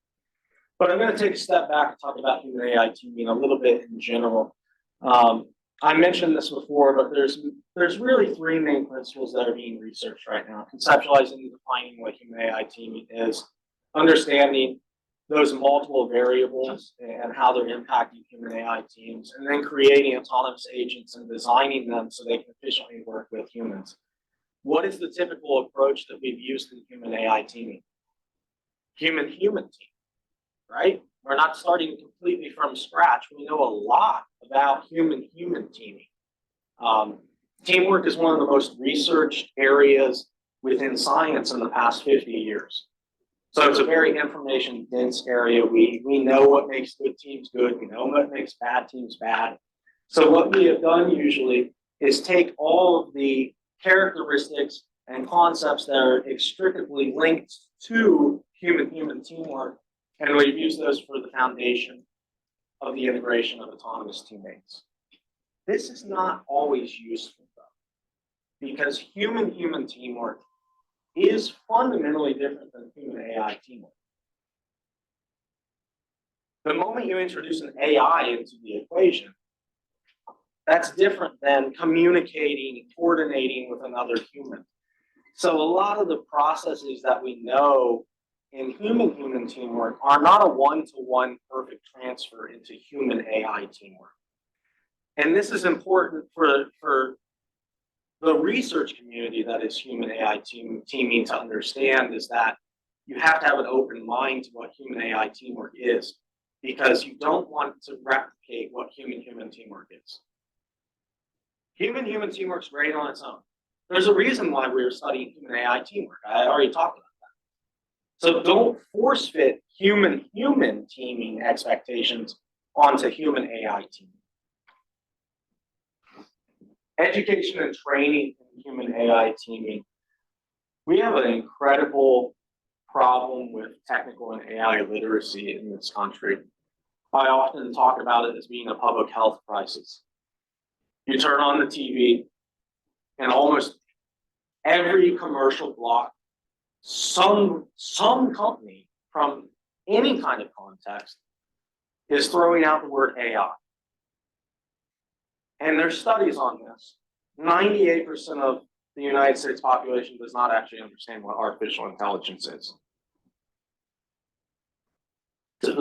Speaker 2: But I'm going to take a step back and talk about human AI teaming a little bit in general. I mentioned this before, but there's really three main principles that are being researched right now: conceptualizing and defining what human AI teaming is, understanding those multiple variables and how they're impacting human AI teams, and then creating autonomous agents and designing them so they can efficiently work with humans. What is the typical approach that we've used in human AI teaming? Human-human team, right? We're not starting completely from scratch. We know a lot about human-human teaming. Teamwork is one of the most researched areas within science in the past 50 years. So it's a very information-dense area. We know what makes good teams good. We know what makes bad teams bad. So what we have done usually is take all of the characteristics and concepts that are inextricably linked to human-human teamwork, and we've used those for the foundation of the integration of autonomous teammates. This is not always useful, though, because human-human teamwork is fundamentally different than human AI teamwork. The moment you introduce an AI into the equation, That's different than communicating, coordinating with another human. So a lot of the processes that we know in human-human teamwork are not a one-to-one perfect transfer into human AI teamwork. And this is important for the research community that is human AI teaming to understand, is that you have to have an open mind to what human AI teamwork is, because you don't want to replicate what human-human teamwork is. Human-human teamwork is great on its own. There's a reason why we're studying human AI teamwork. I already talked about that. So don't force fit human-human teaming expectations onto human AI teaming. Education and training in human AI teaming. We have an incredible problem with technical and AI literacy in this country. I often talk about it as being a public health crisis. You turn on the TV, and almost every commercial block, some company from any kind of context is throwing out the word AI. And there's studies on this. 98% of the United States population does not actually understand what artificial intelligence is. So,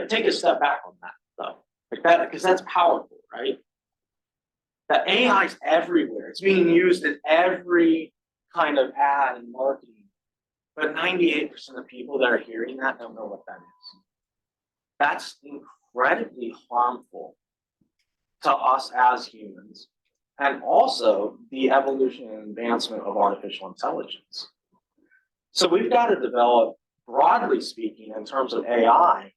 Speaker 2: take a step back on that, though, like that, because that's powerful, right? The AI is everywhere. It's being used in every kind of ad and marketing. But 98% of people that are hearing that don't know what that is. That's incredibly harmful to us as humans, and also the evolution and advancement of artificial intelligence. So we've got to develop, broadly speaking, in terms of AI,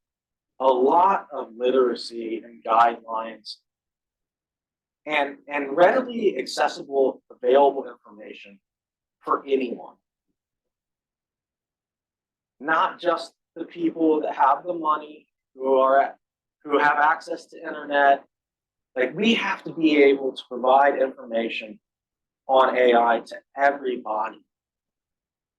Speaker 2: a lot of literacy and guidelines and readily accessible, available information for anyone. Not just the people that have the money, who have access to internet. Like, we have to be able to provide information on AI to everybody.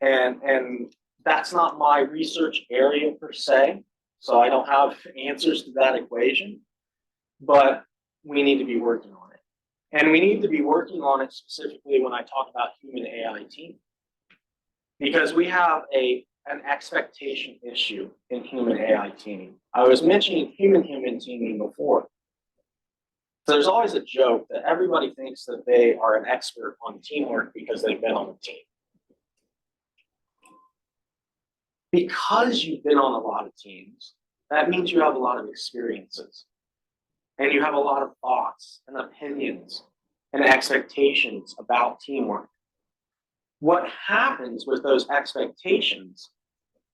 Speaker 2: And that's not my research area per se, so I don't have answers to that equation, but we need to be working on it. And we need to be working on it specifically when I talk about human AI teaming, because we have an expectation issue in human AI teaming. I was mentioning human-human teaming before. So there's always a joke that everybody thinks that they are an expert on teamwork because they've been on the team. Because you've been on a lot of teams, that means you have a lot of experiences. And you have a lot of thoughts and opinions and expectations about teamwork. What happens with those expectations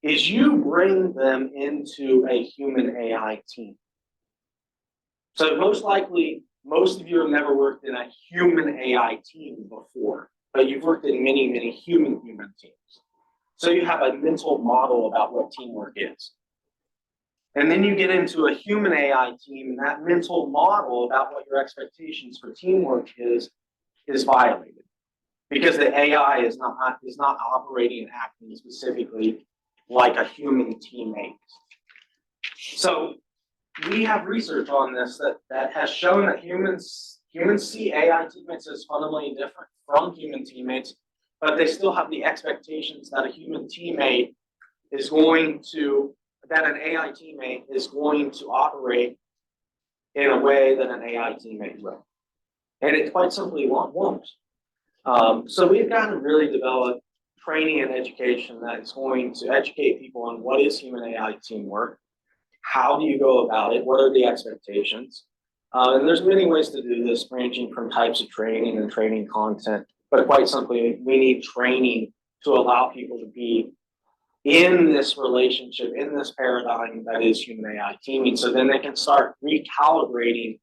Speaker 2: is you bring them into a human AI team. So most likely, most of you have never worked in a human AI team before, but you've worked in many, many human-human teams. So you have a mental model about what teamwork is. And then you get into a human AI team, and that mental model about what your expectations for teamwork is violated, because the AI is not operating and acting specifically like a human teammate. So we have research on this that has shown that humans see AI teammates as fundamentally different from human teammates, but they still have the expectations that a human teammate is going to, that an AI teammate is going to operate in a way that an AI teammate will. And it quite simply won't. So we've got to really develop training and education that is going to educate people on what is human AI teamwork, how do you go about it, what are the expectations. And there's many ways to do this, ranging from types of training and training content, but quite simply, we need training to allow people to be in this relationship, in this paradigm that is human AI teaming, so then they can start recalibrating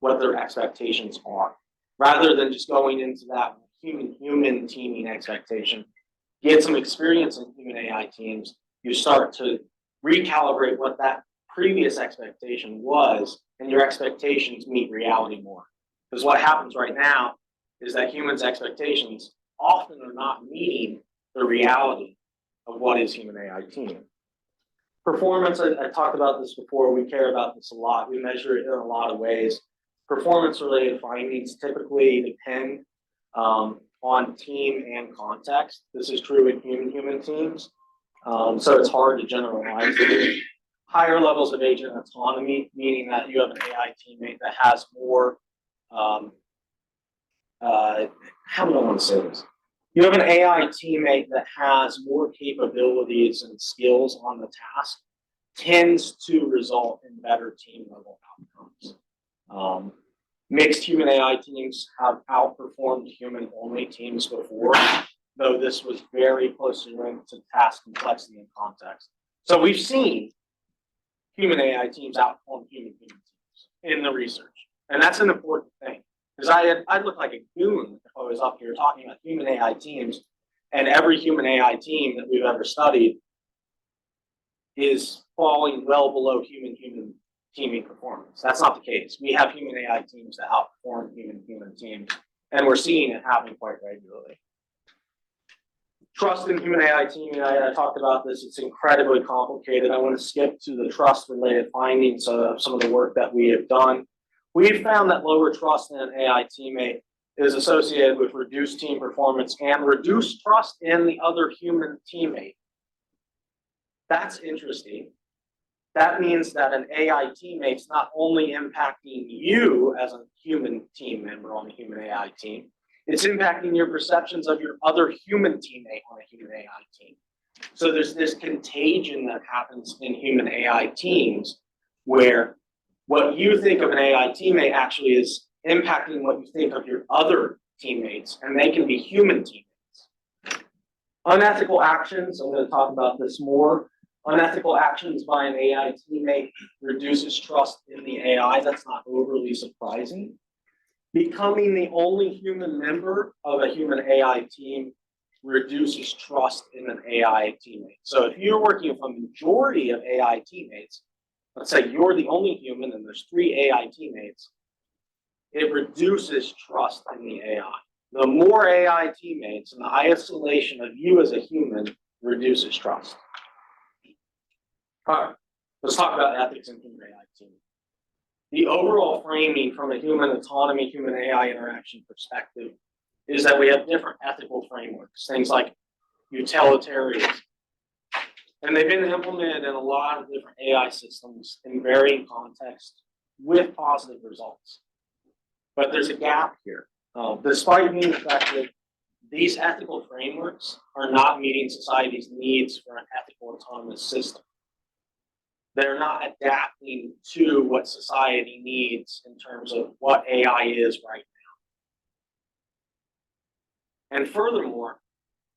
Speaker 2: what their expectations are, rather than just going into that human teaming expectation. Get some experience in human AI teams, you start to recalibrate what that previous expectation was, and your expectations meet reality more. Because what happens right now is that humans' expectations often are not meeting the reality of what is human AI teaming. Performance, I talked about this before, we care about this a lot. We measure it in a lot of ways. performance-related findings typically depend on team and context. This is true in human teams, so it's hard to generalize. Higher levels of agent autonomy, meaning that you have an AI teammate that has more, how do I want to say this? You have an AI teammate that has more capabilities and skills on the task, tends to result in better team level outcomes. Mixed human AI teams have outperformed human only teams before, though this was very closely linked to task complexity and context. So we've seen human AI teams outperform human teams in the research. And that's an important thing. Because I'd look like a goon if I was up here talking about human AI teams, and every human AI team that we've ever studied is falling well below human teaming performance. That's not the case. We have human AI teams that outperform human teams, and we're seeing it happen quite regularly. Trust in human AI teaming, I talked about this, it's incredibly complicated. I want to skip to the trust-related findings of some of the work that we have done. We've found that lower trust in an AI teammate is associated with reduced team performance and reduced trust in the other human teammate. That's interesting. That means that an AI teammate's not only impacting you as a human team member on a human AI team, it's impacting your perceptions of your other human teammate on a human AI team. So there's this contagion that happens in human AI teams where what you think of an AI teammate actually is impacting what you think of your other teammates, and they can be human teammates. Unethical actions, I'm going to talk about this more. Unethical actions by an AI teammate reduces trust in the AI. That's not overly surprising. Becoming the only human member of a human AI team reduces trust in an AI teammate. So if you're working with a majority of AI teammates, let's say you're the only human and there's 3 AI teammates, it reduces trust in the AI. The more AI teammates and the isolation of you as a human reduces trust. All right, let's talk about ethics in human AI teaming. The overall framing from a human autonomy, human AI interaction perspective is that we have different ethical frameworks, things like utilitarianism. And they've been implemented in a lot of different AI systems in varying contexts with positive results. But there's a gap here. Despite being effective, these ethical frameworks are not meeting society's needs for an ethical autonomous system. They're not adapting to what society needs in terms of what AI is right now. And furthermore,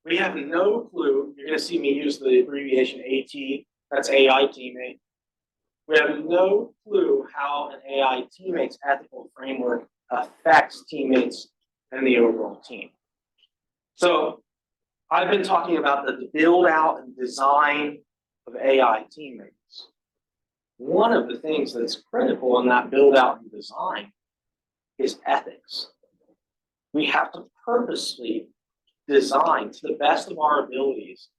Speaker 2: we have no clue. You're going to see me use the abbreviation AT, that's AI teammate. We have no clue how an AI teammate's ethical framework affects teammates and the overall team. So I've been talking about the build out and design of AI teammates. One of the things that's critical in that build out and design is ethics. We have to purposely design to the best of our abilities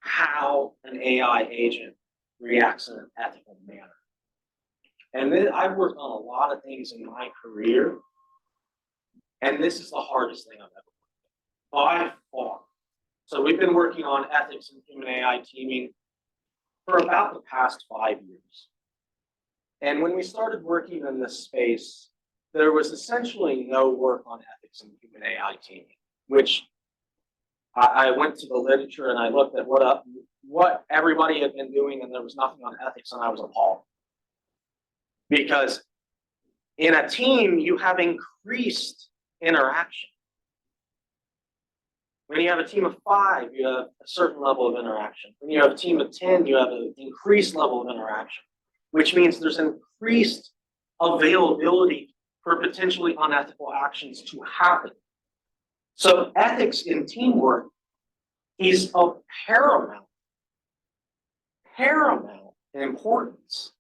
Speaker 2: how an AI agent reacts in an ethical manner. And then I've worked on a lot of things in my career, and this is the hardest thing I've ever worked on, by far. So we've been working on ethics in human AI teaming for about the past 5 years. And when we started working in this space, there was essentially no work on ethics in human AI teaming, which I went to the literature and I looked at what everybody had been doing, and there was nothing on ethics, and I was appalled. Because in a team, you have increased interaction. When you have a team of 5, you have a certain level of interaction. When you have a team of 10, you have an increased level of interaction, which means there's increased availability for potentially unethical actions to happen. So ethics in teamwork is of paramount importance.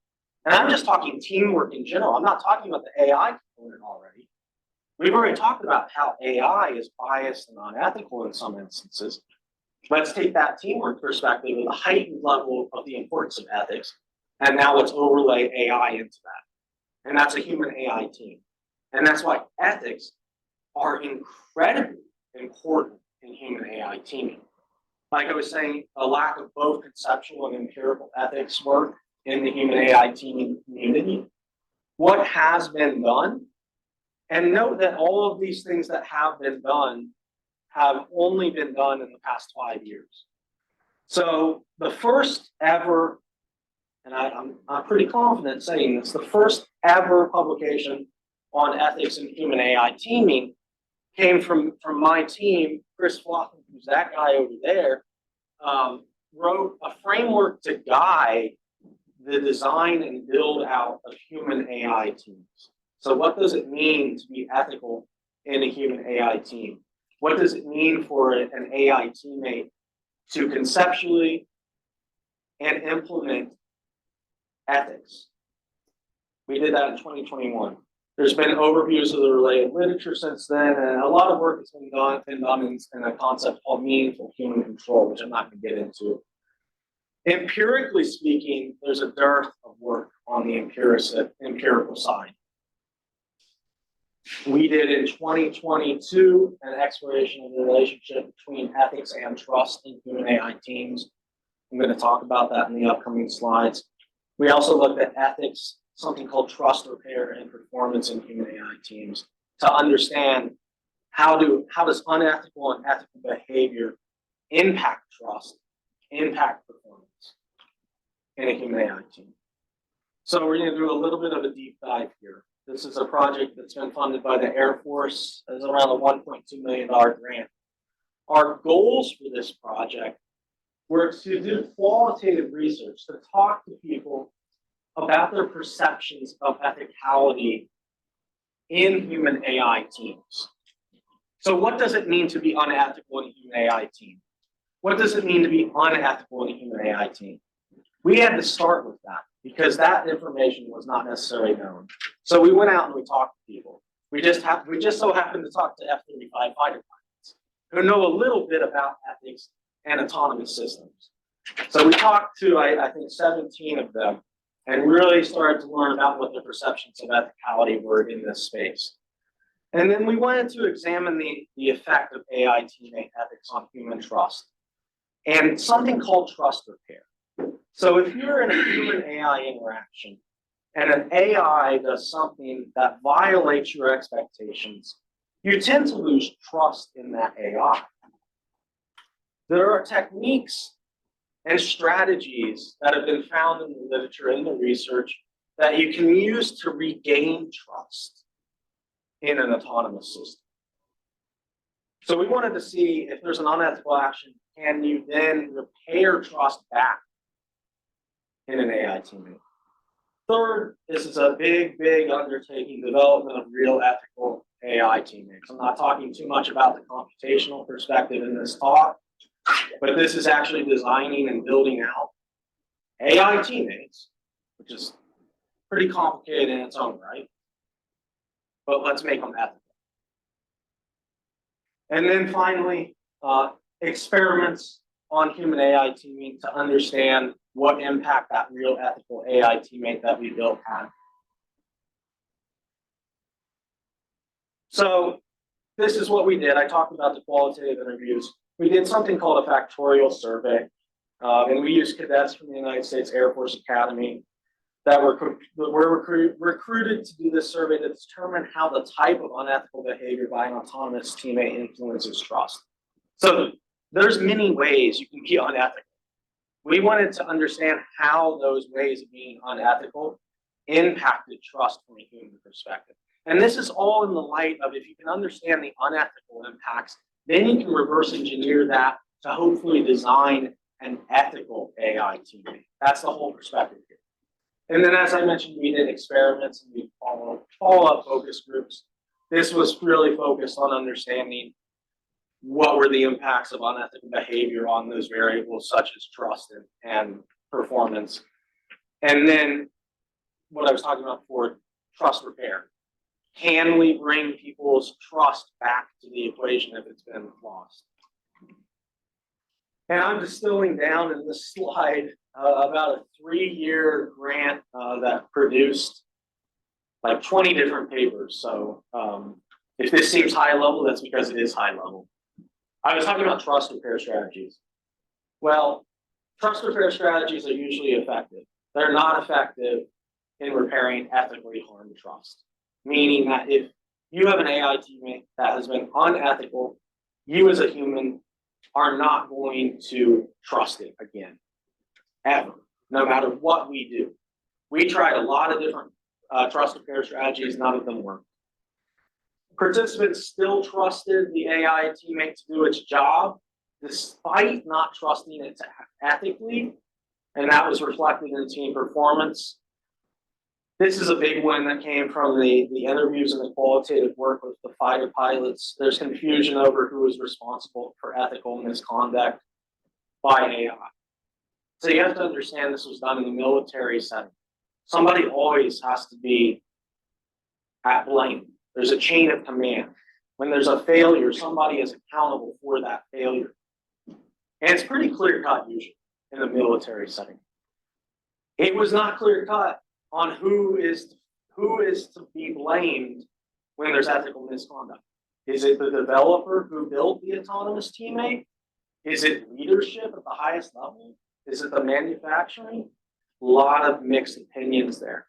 Speaker 2: And I'm just talking teamwork in general. I'm not talking about the AI component already. We've already talked about how AI is biased and unethical in some instances. Let's take that teamwork perspective with a heightened level of the importance of ethics, and now let's overlay AI into that. And that's a human AI team. And that's why ethics are incredibly important in human AI teaming. Like I was saying, a lack of both conceptual and empirical ethics work in the human AI teaming community. What has been done, and note that all of these things that have been done have only been done in the past 5 years. So the first ever, and I'm pretty confident saying this, the first ever publication on ethics in human AI teaming came from my team. Chris Flockman, who's that guy over there, wrote a framework to guide the design and build out of human AI teams. So what does it mean to be ethical in a human AI team? What does it mean for an AI teammate to conceptually and implement ethics? We did that in 2021. There's been overviews of the related literature since then, and a lot of work has been done in a concept called meaningful human control, which I'm not going to get into. Empirically speaking, there's a dearth of work on the empirical side. We did in 2022 an exploration of the relationship between ethics and trust in human AI teams. I'm going to talk about that in the upcoming slides. We also looked at ethics, something called trust repair and performance in human AI teams, to understand how does unethical and ethical behavior impact trust, impact performance in a human AI team. So we're going to do a little bit of a deep dive here. This is a project that's been funded by the Air Force. It's around a $1.2 million grant. Our goals for this project were to do qualitative research, to talk to people about their perceptions of ethicality in human AI teams. So what does it mean to be unethical in a human AI team? What does it mean to be unethical in a human AI team? We had to start with that because that information was not necessarily known. So we went out and we talked to people. We just so happened to talk to F-35 fighter pilots who know a little bit about ethics and autonomous systems. So we talked to, I think, 17 of them and really started to learn about what their perceptions of ethicality were in this space. And then we wanted to examine the effect of AI teammate ethics on human trust and something called trust repair. So if you're in a human AI interaction and an AI does something that violates your expectations, you tend to lose trust in that AI. There are techniques and strategies that have been found in the literature, in the research, that you can use to regain trust in an autonomous system. So we wanted to see if there's an unethical action, can you then repair trust back in an AI teammate? Third, this is a big, big undertaking, development of real ethical AI teammates. I'm not talking too much about the computational perspective in this talk, but this is actually designing and building out AI teammates, which is pretty complicated in its own right, but let's make them ethical. And then finally, experiments on human AI teaming to understand what impact that real ethical AI teammate that we built had. So this is what we did. I talked about the qualitative interviews. We did something called a factorial survey, and we used cadets from the United States Air Force Academy that were recruited to do this survey to determine how the type of unethical behavior by an autonomous teammate influences trust. So there's many ways you can be unethical. We wanted to understand how those ways of being unethical impacted trust from a human perspective. And this is all in the light of, if you can understand the unethical impacts, then you can reverse engineer that to hopefully design an ethical AI teammate. That's the whole perspective here. And then, as I mentioned, we did experiments and we follow-up focus groups. This was really focused on understanding what were the impacts of unethical behavior on those variables, such as trust and performance. And then what I was talking about before, trust repair. Can we bring people's trust back to the equation if it's been lost? And I'm distilling down in this slide about a 3-year grant that produced like 20 different papers. So if this seems high level, that's because it is high level. I was talking about trust repair strategies. Well, trust repair strategies are usually effective. They're not effective in repairing ethically harmed trust. Meaning that if you have an AI teammate that has been unethical, you as a human are not going to trust it again, ever, no matter what we do. We tried a lot of different trust repair strategies, none of them worked. Participants still trusted the AI teammate to do its job, despite not trusting it to act ethically, and that was reflected in team performance. This is a big one that came from the interviews and the qualitative work with the fighter pilots. There's confusion over who is responsible for ethical misconduct by AI. So you have to understand this was done in the military setting. Somebody always has to be at blame. There's a chain of command. When there's a failure, somebody is accountable for that failure. And it's pretty clear cut usually in the military setting. It was not clear cut on who is to be blamed when there's ethical misconduct. Is it the developer who built the autonomous teammate? Is it leadership at the highest level? Is it the manufacturing? A lot of mixed opinions there.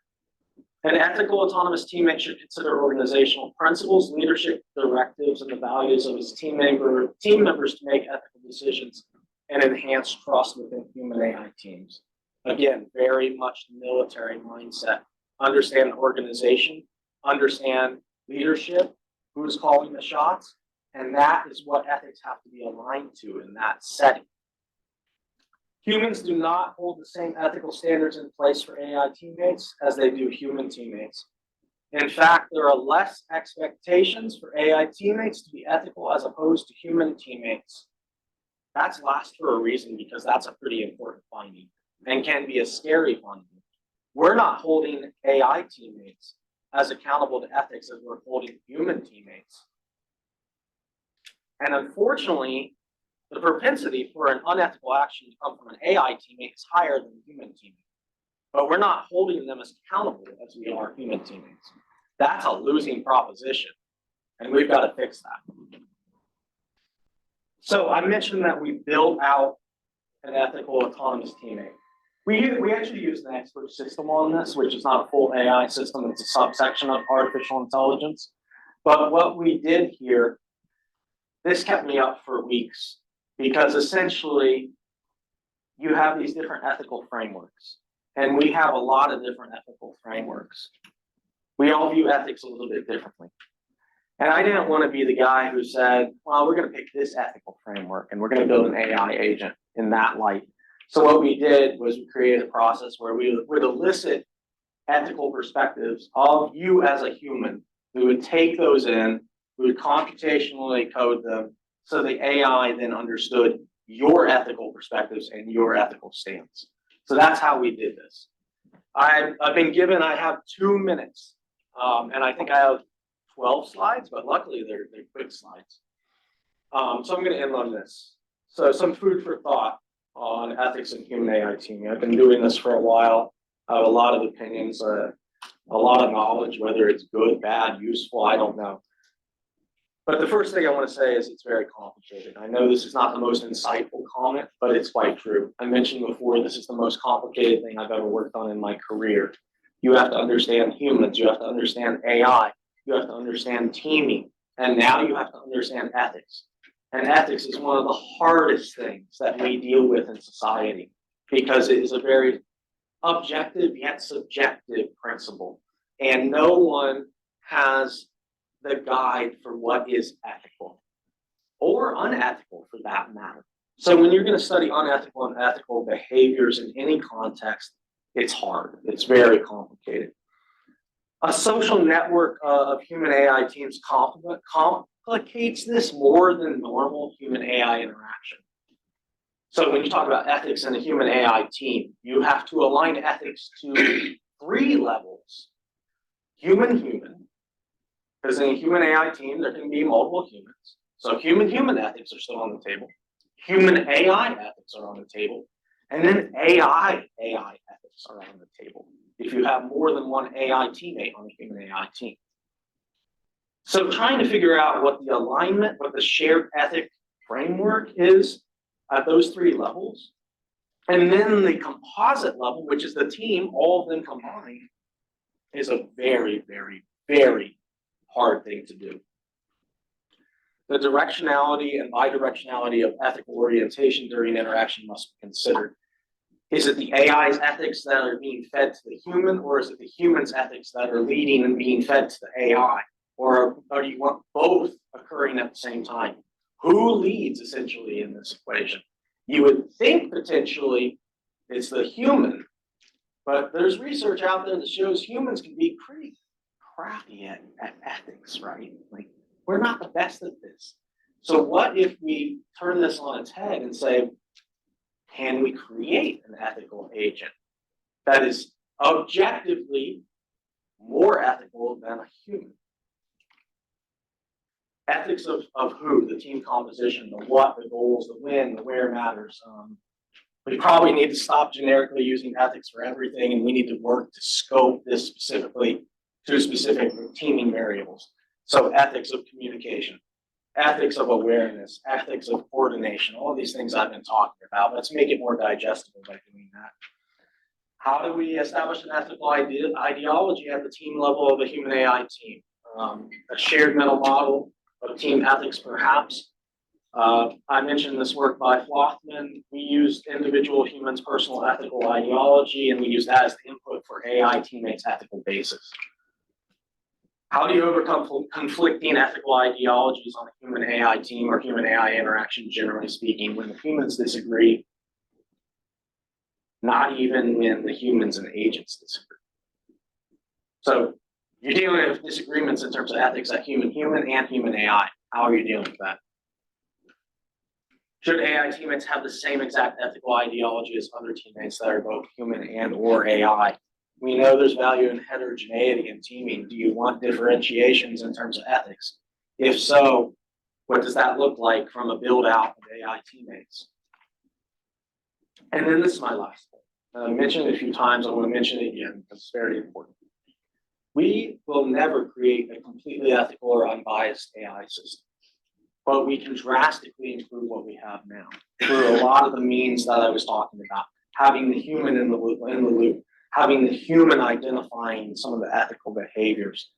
Speaker 2: An ethical autonomous teammate should consider organizational principles, leadership directives, and the values of his team members to make ethical decisions and enhance trust within human AI teams. Again, very much military mindset. Understand organization, understand leadership, who's calling the shots, and that is what ethics have to be aligned to in that setting. Humans do not hold the same ethical standards in place for AI teammates as they do human teammates. In fact, there are less expectations for AI teammates to be ethical as opposed to human teammates. That's last for a reason, because that's a pretty important finding and can be a scary finding. We're not holding AI teammates as accountable to ethics as we're holding human teammates. And unfortunately, the propensity for an unethical action to come from an AI teammate is higher than a human teammate. But we're not holding them as accountable as we are human teammates. That's a losing proposition, and we've got to fix that. So I mentioned that we built out an ethical autonomous teammate. We actually use an expert system on this, which is not a full AI system, it's a subsection of artificial intelligence. But what we did here, this kept me up for weeks, because essentially you have these different ethical frameworks, and we have a lot of different ethical frameworks. We all view ethics a little bit differently. And I didn't want to be the guy who said, well, we're going to pick this ethical framework and we're going to build an AI agent in that light. So what we did was we created a process where we would elicit ethical perspectives of you as a human. We would take those in, we would computationally code them, so the AI then understood your ethical perspectives and your ethical stance. So that's how we did this. I've been given, I have 2 minutes, and I think I have 12 slides, but luckily they're quick slides. So I'm going to end on this. So some food for thought on ethics and human AI teaming. I've been doing this for a while. I have a lot of opinions, a lot of knowledge, whether it's good, bad, useful, I don't know. But the first thing I want to say is it's very complicated. I know this is not the most insightful comment, but it's quite true. I mentioned before, this is the most complicated thing I've ever worked on in my career. You have to understand humans, you have to understand AI, you have to understand teaming, and now you have to understand ethics. And ethics is one of the hardest things that we deal with in society, because it is a very objective yet subjective principle. And no one has the guide for what is ethical or unethical for that matter. So when you're going to study unethical and ethical behaviors in any context, it's hard. It's very complicated. A social network of human AI teams complicates this more than normal human AI interaction. So when you talk about ethics in a human AI team, you have to align ethics to 3 levels. Human-human, because in a human AI team, there can be multiple humans. So human-human ethics are still on the table. Human AI ethics are on the table. And then AI ethics are on the table if you have more than one AI teammate on a human AI team. So trying to figure out what the alignment, what the shared ethic framework is at those three levels, and then the composite level, which is the team, all of them combined, is a very, very, very hard thing to do. The directionality and bidirectionality of ethical orientation during interaction must be considered. Is it the AI's ethics that are being fed to the human, or is it the human's ethics that are leading and being fed to the AI? Or do you want both occurring at the same time? Who leads essentially in this equation? You would think potentially it's the human, but there's research out there that shows humans can be pretty crappy at ethics, right? Like, we're not the best at this. So what if we turn this on its head and say, can we create an ethical agent that is objectively more ethical than a human? Ethics of who? The team composition, the what, the goals, the when, the where matters. We probably need to stop generically using ethics for everything, and we need to work to scope this specifically to specific teaming variables. So ethics of communication, ethics of awareness, ethics of coordination, all of these things I've been talking about. Let's make it more digestible by doing that. How do we establish an ethical ideology at the team level of a human AI team? A shared mental model of team ethics, perhaps. I mentioned this work by Flothman. We used individual humans' personal ethical ideology, and we used that as the input for AI teammates' ethical basis. How do you overcome conflicting ethical ideologies on a human AI team or human AI interaction, generally speaking, when the humans disagree? Not even when the humans and agents disagree. So you're dealing with disagreements in terms of ethics at human-human and human AI. How are you dealing with that? Should AI teammates have the same exact ethical ideology as other teammates that are both human and or AI? We know there's value in heterogeneity in teaming. Do you want differentiations in terms of ethics? If so, what does that look like from a build out of AI teammates? And then this is my last point. I mentioned it a few times. I want to mention it again because it's very important. We will never create a completely ethical or unbiased AI system, but we can drastically improve what we have now through a lot of the means that I was talking about. Having the human in the loop, having the human identifying some of the ethical behaviors,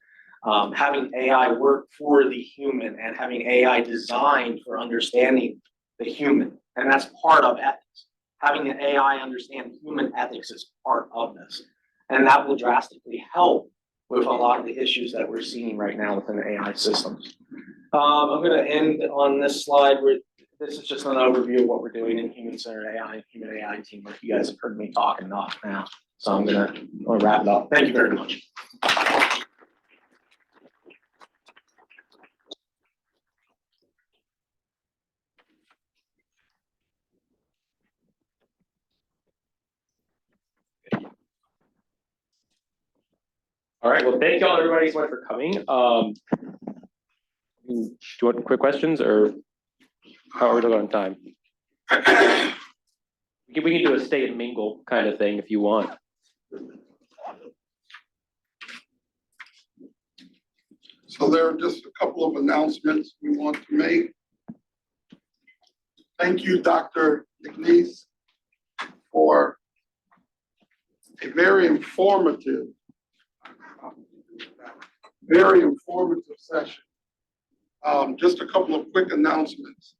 Speaker 2: having AI work for the human, and having AI designed for understanding the human. And that's part of ethics. Having the AI understand human ethics is part of this. And that will drastically help with a lot of the issues that we're seeing right now within the AI systems. I'm going to end on this slide where this is just an overview of what we're doing in human-centered AI and human AI teamwork. You guys have heard me talk enough now, so I'm going to wrap it up. Thank you very much.
Speaker 1: All right, well, thank y'all everybody so much for coming. Do you want quick questions or how are we doing on time? We can do a stay and mingle kind of thing if you want.
Speaker 5: So there are just a couple of announcements we want to make. Thank you, Dr. McNeese, for a very informative session. Just a couple of quick announcements.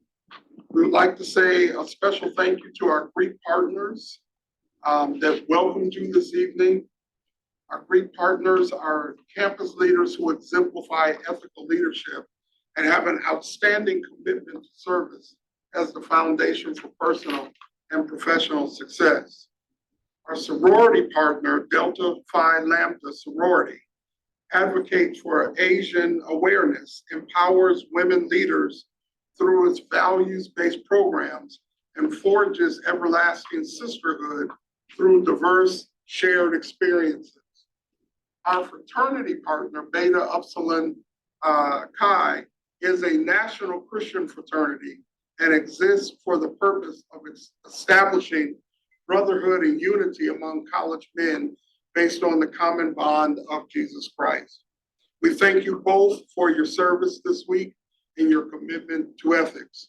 Speaker 5: We would like to say a special thank you to our Greek partners that welcomed you this evening. Our Greek partners are campus leaders who exemplify ethical leadership and have an outstanding commitment to service as the foundation for personal and professional success. Our sorority partner, Delta Phi Lambda Sorority, advocates for Asian awareness, empowers women leaders through its values-based programs, and forges everlasting sisterhood through diverse shared experiences. Our fraternity partner, Beta Upsilon Chi, is a national Christian fraternity and exists for the purpose of establishing brotherhood and unity among college men based on the common bond of Jesus Christ. We thank you both for your service this week and your commitment to ethics.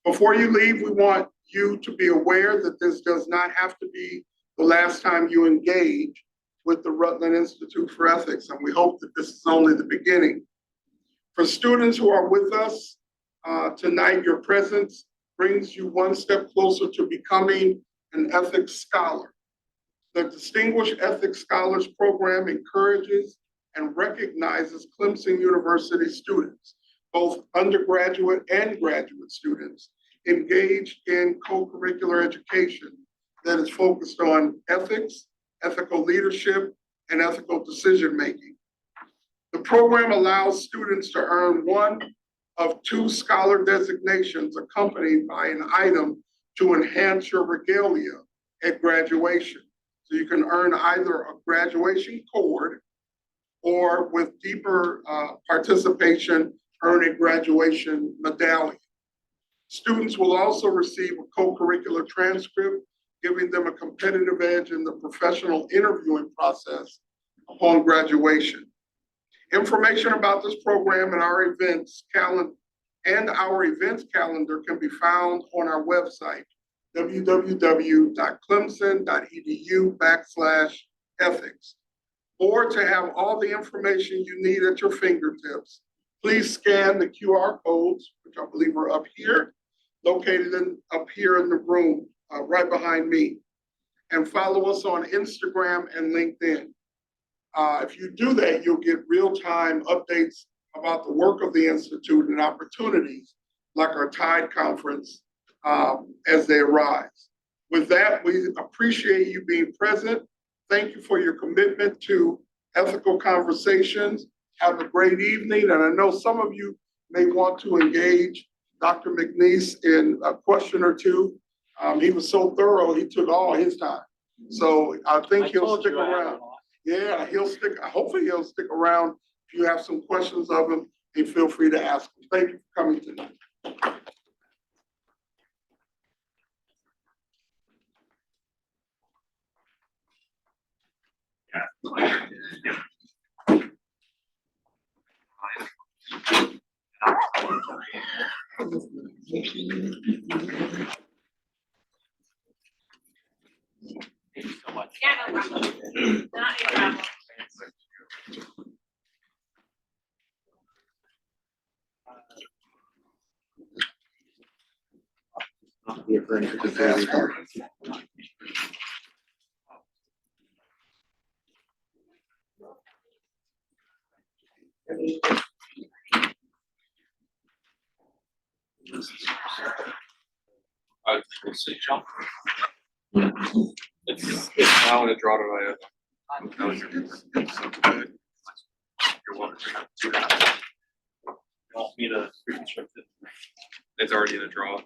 Speaker 5: Before you leave, we want you to be aware that this does not have to be the last time you engage with the Rutland Institute for Ethics, and we hope that this is only the beginning. For students who are with us tonight, your presence brings you one step closer to becoming an ethics scholar. The Distinguished Ethics Scholars Program encourages and recognizes Clemson University students, both undergraduate and graduate students, engaged in co-curricular education that is focused on ethics, ethical leadership, and ethical decision-making. The program allows students to earn one of 2 scholar designations accompanied by an item to enhance your regalia at graduation. So you can earn either a graduation cord or with deeper participation, earn a graduation medallion. Students will also receive a co-curricular transcript, giving them a competitive edge in the professional interviewing process upon graduation. Information about this program and our events calendar can be found on our website, www.clemson.edu/ethics. Or to have all the information you need at your fingertips, please scan the QR codes, which I believe are up here, located up here in the room, right behind me, and follow us on Instagram and LinkedIn. If you do that, you'll get real-time updates about the work of the Institute and opportunities like our TIDE conference as they arise. With that, we appreciate you being present. Thank you for your commitment to ethical conversations. Have a great evening. And I know some of you may want to engage Dr. McNeese in a question or two. He was so thorough, he took all his time. So I think he'll stick around. Yeah, hopefully he'll stick around. If you have some questions of him, and feel free to ask him. Thank you for coming tonight.
Speaker 1: Thank you so much.
Speaker 3: Yeah, no problem. Not a problem.
Speaker 6: It's now in a draw to
Speaker 4: You're welcome.
Speaker 6: You want me to reconstruct it? It's already in a draw.